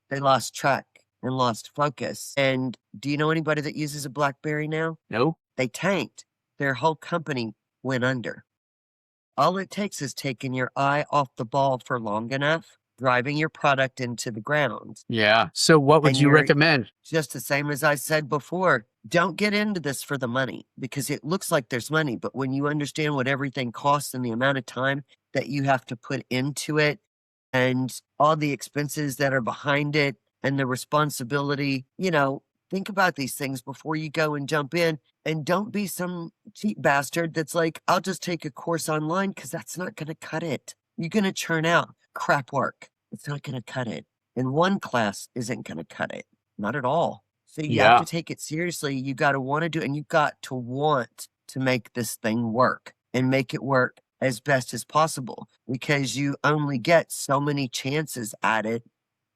they lost track and lost focus. And do you know anybody that uses a BlackBerry now? No? They tanked. Their whole company went under. All it takes is taking your eye off the ball for long enough, driving your product into the ground. Yeah. So what would And you you're recommend? just the same as I said before. Don't get into this for the money because it looks like there's money. But when you understand what everything costs and the amount of time that you have to put into it and all the expenses that are behind it and the responsibility, think about these things before you go and jump in. And don't be some cheap bastard that's like, I'll just take a course online because that's not going to cut it. You're going to churn out crap work. It's not going to cut it. And one class isn't going to cut it. Not at all. So you have Yeah. to take it seriously. You got to want to do it, and you got to want to make this thing work and make it work as best as possible because you only get so many chances at it,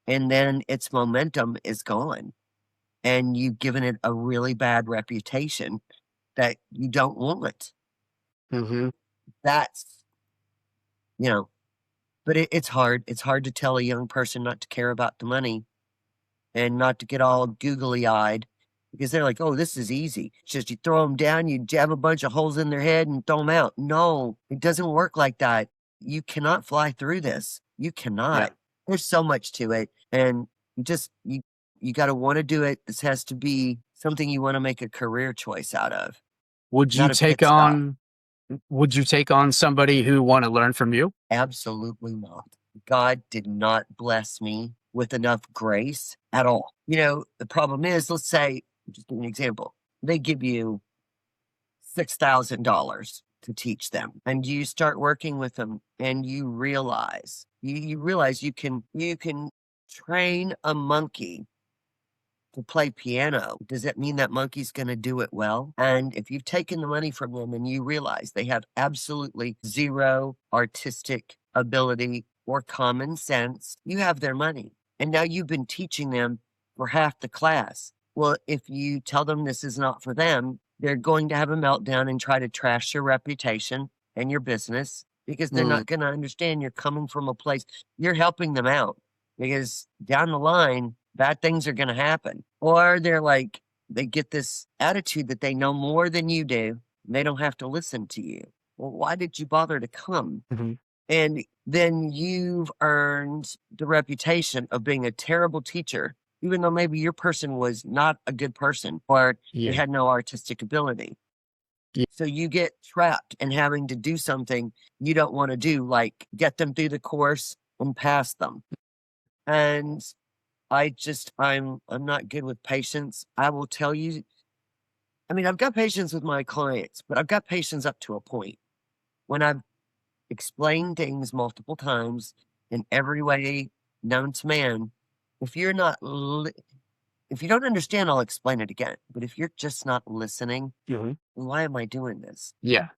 and then its momentum is gone. And you've given it a really bad reputation that you don't want. Mm-hmm. That's, but it's hard. It's hard to tell a young person not to care about the money and not to get all googly eyed because they're like, oh, this is easy. It's just you throw them down, you jab a bunch of holes in their head and throw them out. No, it doesn't work like that. You cannot fly through this. You cannot. Yeah. There's so much to it. And you got to want to do it. This has to be something you want to make a career choice out of. Would you Not a take pit stop. on somebody who want to learn from you? Absolutely not. God did not bless me with enough grace at all. The problem is, let's say, just give an example, they give you $6,000 to teach them, and you start working with them, and you realize you can train a monkey to play piano. Does that mean that monkey's going to do it well? And if you've taken the money from them and you realize they have absolutely zero artistic ability or common sense, you have their money. And now you've been teaching them for half the class. Well, if you tell them this is not for them, they're going to have a meltdown and try to trash your reputation and your business because they're not going to understand you're coming from a place. You're helping them out because down the line, bad things are going to happen. Or they get this attitude that they know more than you do. And they don't have to listen to you. Well, why did you bother to come? Mm-hmm. And then you've earned the reputation of being a terrible teacher, even though maybe your person was not a good person or they had no artistic ability. Yeah. So you get trapped in having to do something you don't want to do, like get them through the course and pass them. And I'm not good with patience. I will tell you, I've got patience with my clients, but I've got patience up to a point. When I've explained things multiple times in every way known to man, if you're not, if you don't understand, I'll explain it again. But if you're just not listening, Mhm. why am I doing this? Yeah.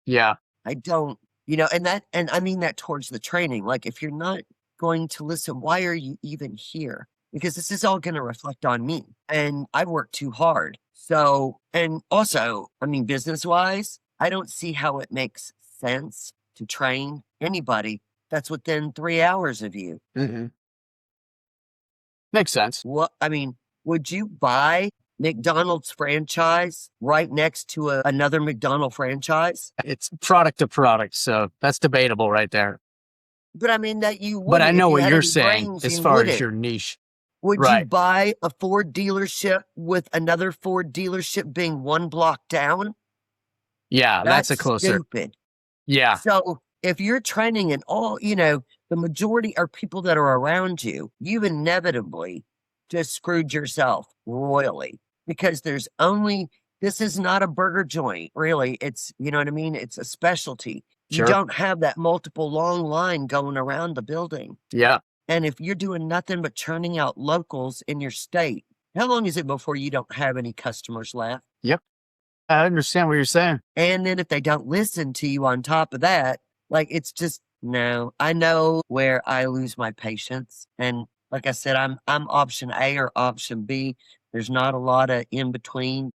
Yeah. I don't, and I mean that towards the training. Like, if you're not going to listen, why are you even here? Because this is all going to reflect on me. And I work too hard. So, and also, I mean, business wise, I don't see how it makes sense to train anybody that's within 3 hours of you. Mhm. Makes sense. What, I mean, would you buy McDonald's franchise right next to another McDonald franchise? It's product to product, so that's debatable right there. But I mean, that you But I wouldn't. If know you what had you're any saying brains, as you far as wouldn't. your niche. Would you Right. buy a Ford dealership with another Ford dealership being one block down? Yeah, that's a That's closer. stupid. Yeah. So if you're training in all, the majority are people that are around you, you've inevitably just screwed yourself royally because this is not a burger joint, really. It's, you know what I mean? It's a specialty. You Sure. don't have that multiple long line going around the building. Yeah. And if you're doing nothing but churning out locals in your state, how long is it before you don't have any customers left? Yep. I understand what you're saying. And then if they don't listen to you on top of that, like, it's just no. I know where I lose my patience. And like I said, I'm option A or option B. There's not a lot of in between.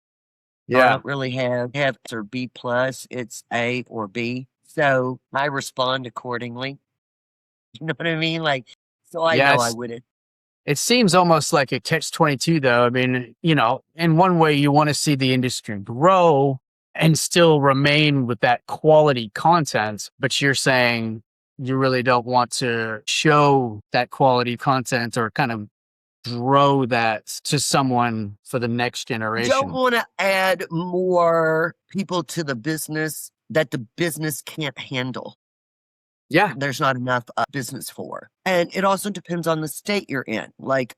So I Yeah. don't really have or B plus. It's A or B. So I respond accordingly. You know what I mean? Like, so I Yeah. know I wouldn't. It seems almost like a catch-22, though. I mean, in one way, you want to see the industry grow and still remain with that quality content, but you're saying you really don't want to show that quality content or kind of grow that to someone for the next Don't generation. want to add more people to the business that the business can't handle. Yeah, There's not enough business for. And it also depends on the state you're in. Like,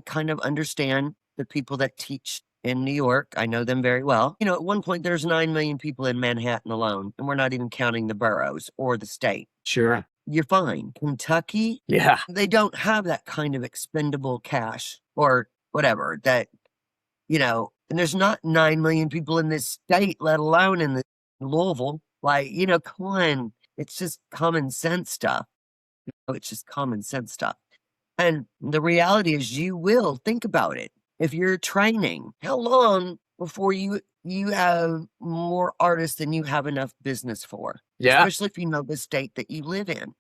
kind of understand the people that teach in New York. I know them very well. At one point, there's 9 million people in Manhattan alone, and we're not even counting the boroughs or the state. sure. You're fine. Kentucky, Yeah, they don't have that kind of expendable cash or whatever and there's not 9 million people in this state, let alone in the Louisville. Like, come on. It's just common sense stuff. It's just common sense stuff. And the reality is you will think about it. If you're training, how long before you have more artists than you have enough business for? yeah, Especially if you know the state that you live in.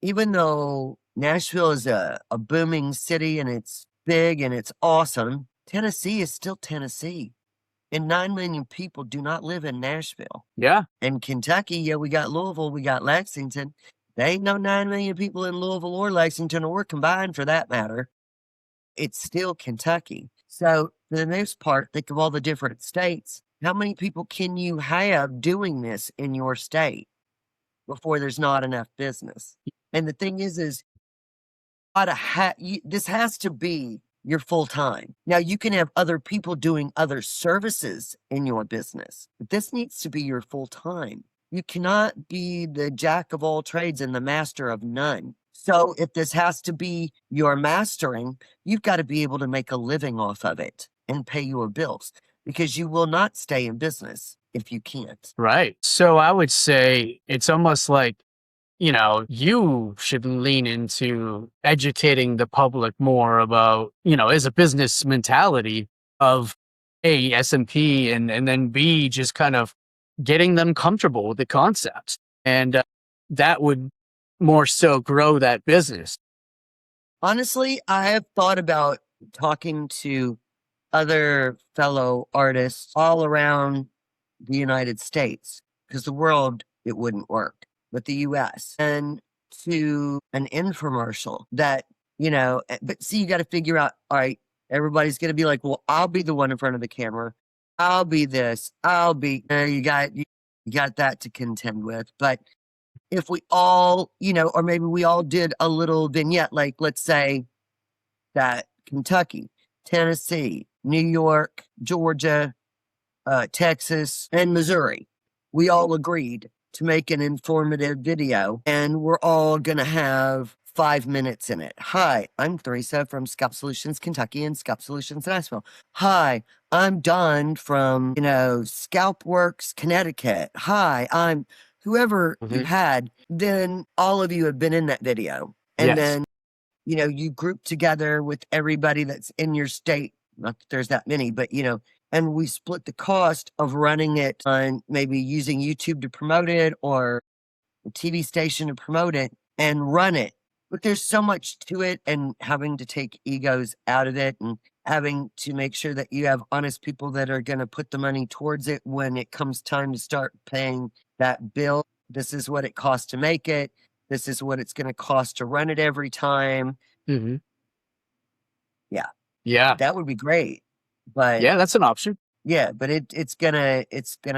Even though Nashville is a booming city and it's big and it's awesome, Tennessee is still Tennessee. And 9 million people do not live in Nashville. yeah. In Kentucky, yeah, we got Louisville, we got Lexington. There ain't no 9 million people in Louisville or Lexington or combined for that matter. It's still Kentucky. So, for the most part, think of all the different states. How many people can you have doing this in your state before there's not enough business? And the thing is this has to be your full time. Now, you can have other people doing other services in your business, but this needs to be your full time. You cannot be the jack of all trades and the master of none. So if this has to be your mastering, you've got to be able to make a living off of it and pay your bills because you will not stay in business if you can't. Right. So I would say it's almost like, you should lean into educating the public more about, as a business mentality of A, SMP, and then B, just kind of getting them comfortable with the concepts. And that would more so grow that business. Honestly, I have thought about talking to other fellow artists all around the United States because the world, it wouldn't work, but the US and to an infomercial that, but see, you got to figure out, all right, everybody's going to be like, well, I'll be the one in front of the camera. I'll be this. You got that to contend with. But if we all, or maybe we all did a little vignette, like let's say that Kentucky, Tennessee, New York, Georgia, Texas, and Missouri, we all agreed to make an informative video, and we're all going to have 5 minutes in it. Hi, I'm Theresa from Scalp Solutions Kentucky and Scalp Solutions Nashville. Hi, I'm Don from, Scalp Works Connecticut. Hi, I'm whoever you had. Then all of you have been in that video. And then, you group together with everybody that's in your state. Not that there's that many, but, and we split the cost of running it on maybe using YouTube to promote it or a TV station to promote it and run it. But there's so much to it, and having to take egos out of it and having to make sure that you have honest people that are going to put the money towards it when it comes time to start paying that bill. This is what it costs to make it. This is what it's going to cost to run it every time. Mm-hmm. Yeah. Yeah. That would be great. But yeah, that's an option. Yeah, but it's gonna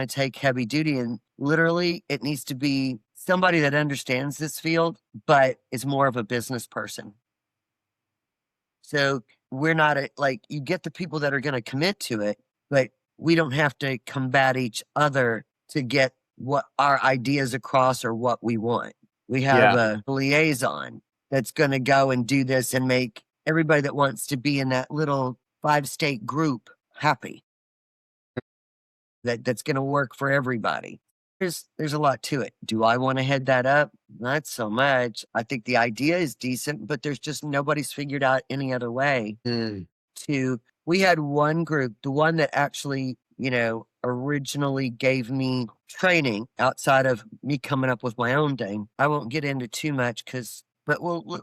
take heavy duty, and literally it needs to be somebody that understands this field, but is more of a business person. So we're not you get the people that are going to commit to it, but we don't have to combat each other to get what our ideas across or what we want. We have a liaison that's going to go and do this and make everybody that wants to be in that little 5-state group happy. That's going to work for everybody. There's a lot to it. Do I want to head that up? Not so much. I think the idea is decent, but there's just nobody's figured out any other way to. We had one group, the one that actually, originally gave me training outside of me coming up with my own thing. I won't get into too much but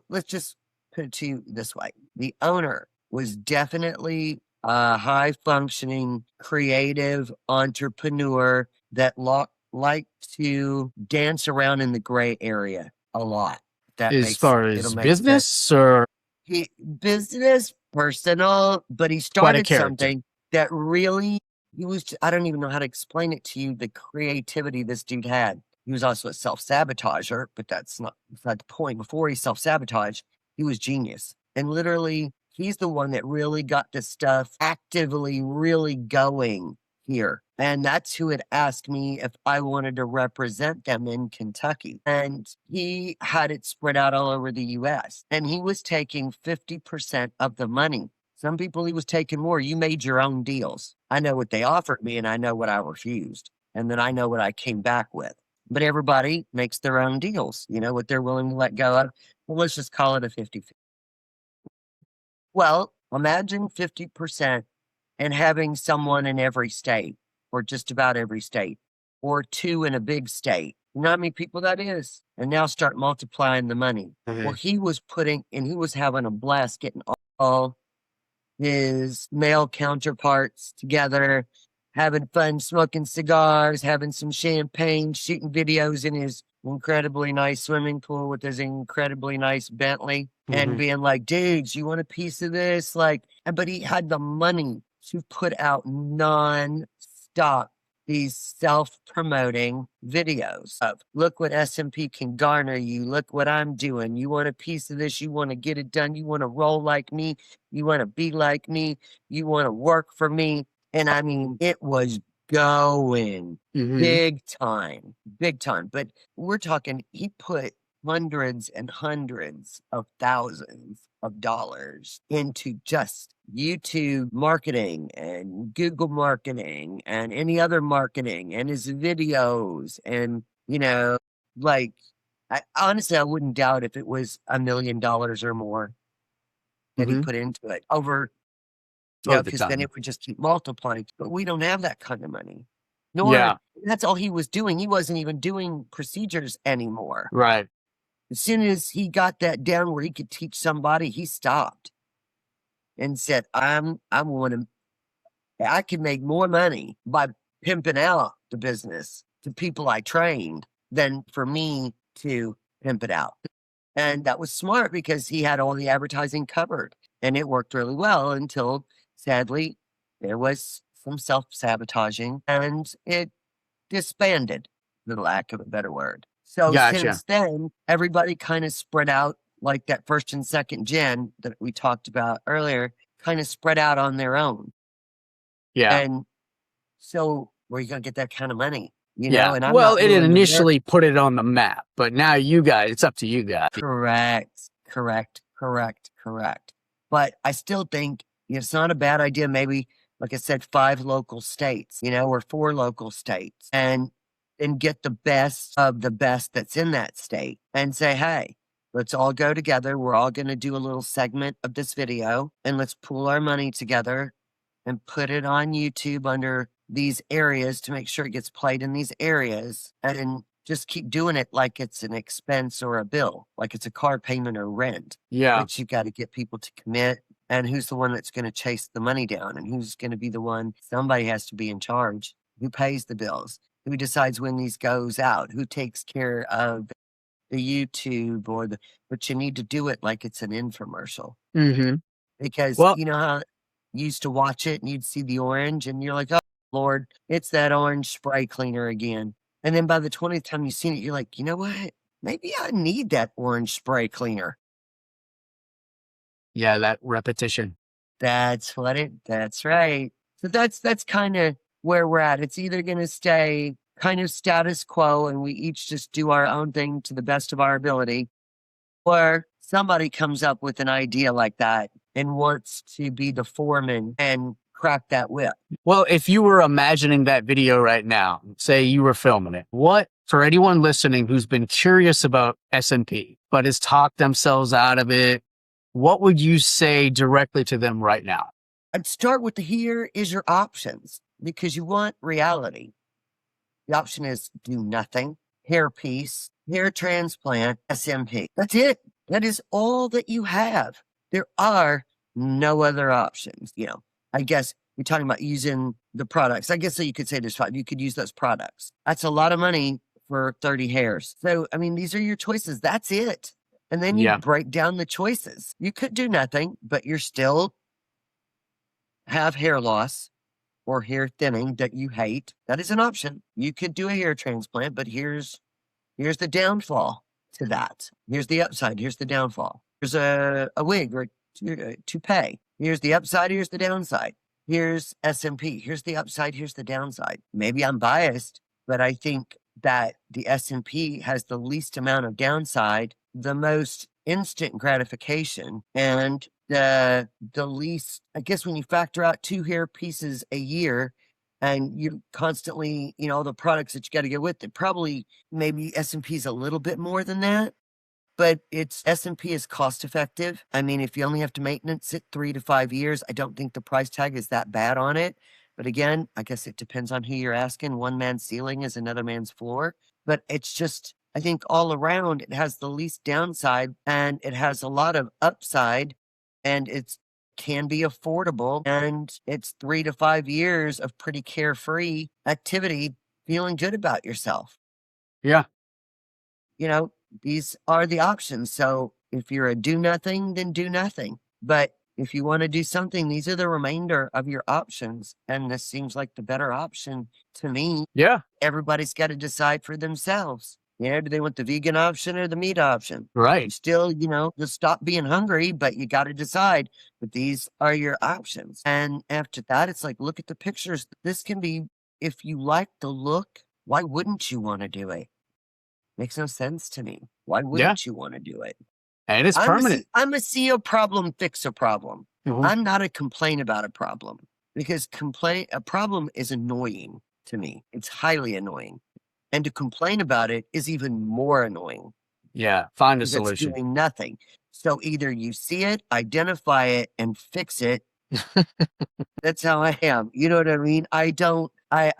let's just put it to you this way. The owner was definitely a high functioning, creative entrepreneur that liked to dance around in the gray area a lot. As far as business or business, personal, but he started something that really I don't even know how to explain it to you, the creativity this dude had. He was also a self-sabotager, but that's not the point. Before he self-sabotaged, he was genius. And literally, he's the one that really got this stuff actively really going here. And that's who had asked me if I wanted to represent them in Kentucky. And he had it spread out all over the U.S. And he was taking 50% of the money. Some people he was taking more. You made your own deals. I know what they offered me and I know what I refused. And then I know what I came back with. But everybody makes their own deals, what they're willing to let go of. Well, let's just call it a 50-50. Well, imagine 50% and having someone in every state, or just about every state, or 2 in a big state. You know how many people that is? And now start multiplying the money. Well, he was having a blast getting all his male counterparts together, having fun, smoking cigars, having some champagne, shooting videos in his incredibly nice swimming pool with his incredibly nice Bentley, and being like, dudes, you want a piece of this? But he had the money to put out non-stop these self-promoting videos of, look what SMP can garner you. Look what I'm doing. You want a piece of this? You want to get it done? You want to roll like me? You want to be like me? You want to work for me? And I mean, it was going big time. But we're talking, he put hundreds and hundreds of thousands of dollars into just YouTube marketing and Google marketing and any other marketing and his videos. And, honestly, I wouldn't doubt if it was $1 million or more that he put into it over, because then it would just keep multiplying. But we don't have that kind of money. That's all he was doing. He wasn't even doing procedures anymore. Right. As soon as he got that down where he could teach somebody, he stopped and said, I can make more money by pimping out the business to people I trained than for me to pimp it out. And that was smart because he had all the advertising covered and it worked really well until, sadly, there was some self-sabotaging and it disbanded, for the lack of a better word. So since then, everybody kind of spread out, like that first and second gen that we talked about earlier, kind of spread out on their own. Yeah. And so where are you going to get that kind of money? And it initially put it on the map, but now it's up to you guys. Correct. Correct. But I still think it's not a bad idea. Maybe, like I said, 5 local states, or 4 local states, and get the best of the best that's in that state and say, hey, let's all go together. We're all going to do a little segment of this video and let's pool our money together and put it on YouTube under these areas to make sure it gets played in these areas, and just keep doing it like it's an expense or a bill, like it's a car payment or rent. Yeah. But you got to get people to commit. And who's the one that's going to chase the money down? And who's going to be the one? Somebody has to be in charge. Who pays the bills? Who decides when these goes out? Who takes care of the YouTube but you need to do it like it's an infomercial. Mm-hmm. Because Well, you know how you used to watch it and you'd see the orange and you're like, oh, Lord, it's that orange spray cleaner again. And then by the 20th time you've seen it, you're like, you know what? Maybe I need that orange spray cleaner. yeah, that repetition. That's right. So that's kind of where we're at. It's either going to stay kind of status quo and we each just do our own thing to the best of our ability, or somebody comes up with an idea like that and wants to be the foreman and crack that whip. Well, if you were imagining that video right now, say you were filming it, what, for anyone listening who's been curious about SMP, but has talked themselves out of it, what would you say directly to them right now? I'd start with here is your options, because you want reality. The option is do nothing, hair piece, hair transplant, SMP. That's it. That is all that you have. There are no other options. I guess you're talking about using the products. I guess so you could say there's 5. You could use those products. That's a lot of money for 30 hairs. So, these are your choices. That's it. And then you break down the choices. You could do nothing, but you're still have hair loss or hair thinning that you hate. That is an option. You could do a hair transplant, but here's the downfall to that. Here's the upside. Here's the downfall. Here's a wig or toupee. Here's the upside. Here's the downside. Here's SMP. Here's the upside. Here's the downside. Maybe I'm biased, but I think that the SMP has the least amount of downside, the most instant gratification, and the least, I guess, when you factor out 2 hair pieces a year and you constantly, all the products that you got to get with it, probably maybe SMP is a little bit more than that, but SMP is cost effective. If you only have to maintenance it 3 to 5 years, I don't think the price tag is that bad on it. But again, I guess it depends on who you're asking. One man's ceiling is another man's floor. But it's just, I think all around, it has the least downside and it has a lot of upside, and it can be affordable, and it's 3 to 5 years of pretty carefree activity, feeling good about yourself. Yeah. These are the options. So if you're a do nothing, then do nothing. But if you want to do something, these are the remainder of your options. And this seems like the better option to me. Yeah. Everybody's got to decide for themselves. Do they want the vegan option or the meat option? Right. Still, just stop being hungry, but you got to decide. But these are your options. And after that, it's like, look at the pictures. This can be, if you like the look, why wouldn't you want to do it? Makes no sense to me. Why wouldn't you want to do it? And it's permanent. I'm a see a problem, fix a problem. Mhm. I'm not a complain about a problem, because a problem is annoying to me. It's highly annoying. And to complain about it is even more annoying. Yeah. Find a It's solution. doing nothing. So either you see it, identify it, and fix it. That's how I am. You know what I mean? I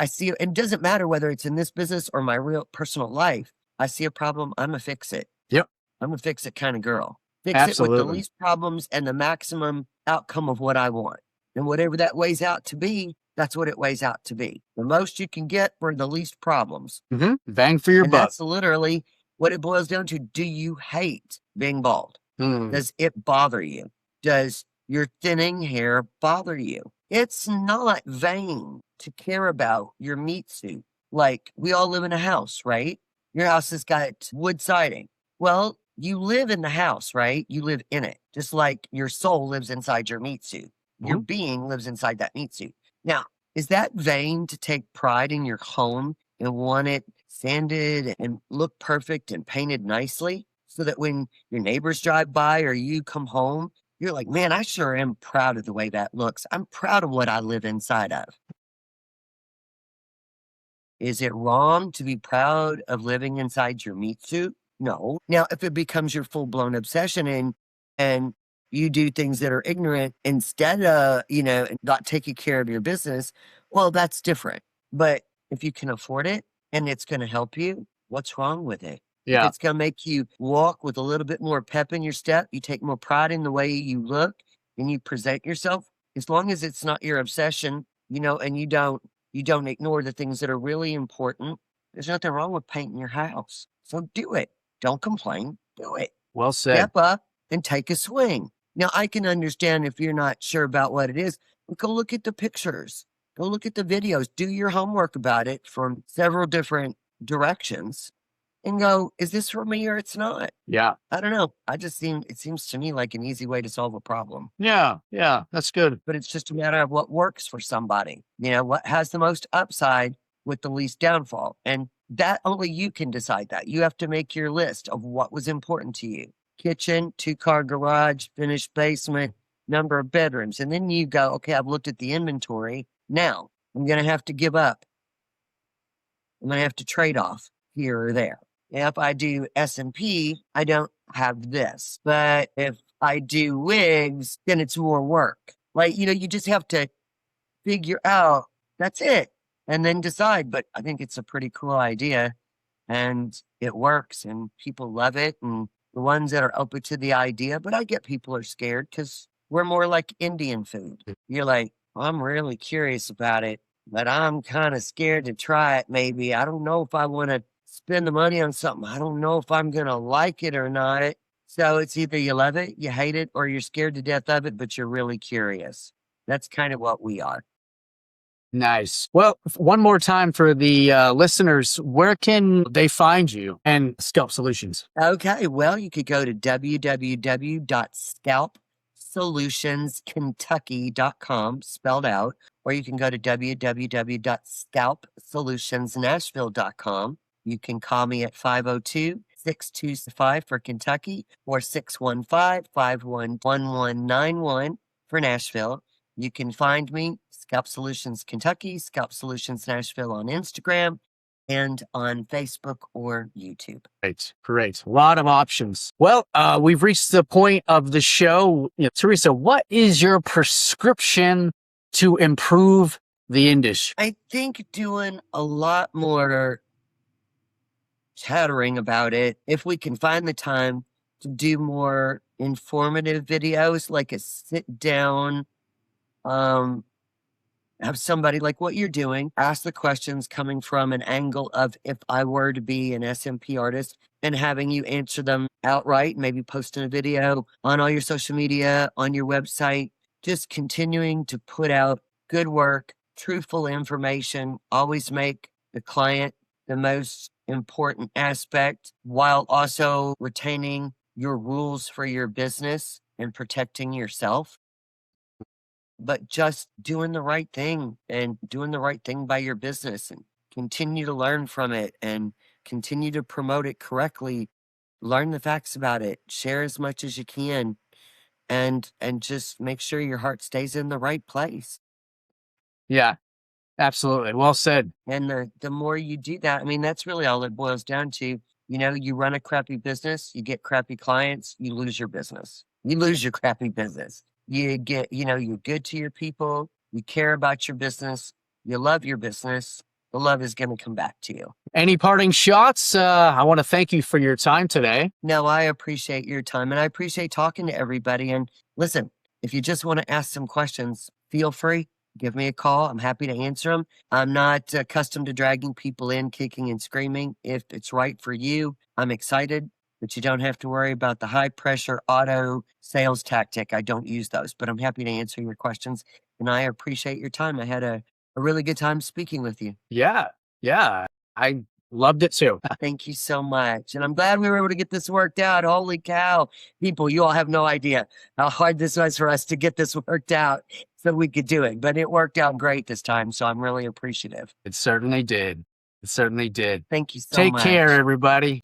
see it. It doesn't matter whether it's in this business or my real personal life. I see a problem, I'm a fix it. Yep. I'm a fix it kind of girl. Fix it with the Absolutely. least problems and the maximum outcome of what I want. And whatever that weighs out to be, that's what it weighs out to be. The most you can get for the least problems. Mm-hmm. Bang for your And buck. that's literally what it boils down to. Do you hate being bald? Mm. Does it bother you? Does your thinning hair bother you? It's not vain to care about your meat suit. Like, we all live in a house, right? Your house has got wood siding. Well, you live in the house, right? You live in it. Just like your soul lives inside your meat suit. Your being lives inside that meat suit. Now, is that vain to take pride in your home and want it sanded and look perfect and painted nicely? so that when your neighbors drive by or you come home, you're like, man, I sure am proud of the way that looks. I'm proud of what I live inside of. Is it wrong to be proud of living inside your meat suit? No. Now, if it becomes your full-blown obsession and you do things that are ignorant instead of, not taking care of your business, well, that's different. But if you can afford it and it's going to help you, what's wrong with it? If Yeah. it's going to make you walk with a little bit more pep in your step, you take more pride in the way you look and you present yourself, as long as it's not your obsession, and you don't ignore the things that are really important. There's nothing wrong with painting your house. So do it. Don't complain. Do it. Well said. Step up and take a swing. Now, I can understand if you're not sure about what it is, but go look at the pictures. Go look at the videos. Do your homework about it from several different directions and go, is this for me or it's not? Yeah. I don't know. It seems to me like an easy way to solve a problem. Yeah. Yeah. That's good. But it's just a matter of what works for somebody. What has the most upside with the least downfall. And that only you can decide that. You have to make your list of what was important to you. Kitchen, 2-car garage, finished basement, number of bedrooms. And then you go, okay, I've looked at the inventory. Now I'm going to have to give up. I'm going to have to trade off here or there. If I do SMP, I don't have this. But if I do wigs, then it's more work. Like, you just have to figure out, that's it, and then decide. But I think it's a pretty cool idea, and it works, and people love it, and the ones that are open to the idea. But I get people are scared because we're more like Indian food. You're like, I'm really curious about it, but I'm kind of scared to try it maybe. I don't know if I want to spend the money on something. I don't know if I'm going to like it or not. So it's either you love it, you hate it, or you're scared to death of it, but you're really curious. That's kind of what we are. Nice. Well, one more time for the listeners, where can they find you and Scalp Solutions? Okay, well, you could go to www.scalpsolutionskentucky.com, spelled out, or you can go to www.scalpsolutionsnashville.com. You can call me at 502-6265 for Kentucky or 615-511191 for Nashville. You can find me, Scalp Solutions Kentucky, Scalp Solutions Nashville on Instagram, and on Facebook or YouTube. Great. A lot of options. Well, we've reached the point of the show. Theresa, what is your prescription to improve the industry? I think doing a lot more chattering about it, if we can find the time to do more informative videos, like a sit down, have somebody like what you're doing, ask the questions coming from an angle of if I were to be an SMP artist, and having you answer them outright, maybe posting a video on all your social media, on your website, just continuing to put out good work, truthful information, always make the client the most important aspect while also retaining your rules for your business and protecting yourself. But just doing the right thing and doing the right thing by your business and continue to learn from it and continue to promote it correctly. Learn the facts about it, share as much as you can, and just make sure your heart stays in the right place. Yeah, absolutely. Well said. And the more you do that, I mean, that's really all it boils down to. You run a crappy business, you get crappy clients, you lose your business. You lose your crappy business. You get, you're good to your people, you care about your business, you love your business, the love is going to come back to you. Any parting shots? I want to thank you for your time today. No, I appreciate your time and I appreciate talking to everybody. And listen, if you just want to ask some questions, feel free. Give me a call. I'm happy to answer them. I'm not accustomed to dragging people in, kicking and screaming. If it's right for you, I'm excited, but you don't have to worry about the high pressure auto sales tactic. I don't use those, but I'm happy to answer your questions. And I appreciate your time. I had a really good time speaking with you. Yeah. I loved it too. Thank you so much. And I'm glad we were able to get this worked out. Holy cow. People, you all have no idea how hard this was for us to get this worked out so we could do it. But it worked out great this time. So I'm really appreciative. It certainly did. Thank you so much. Take care, everybody.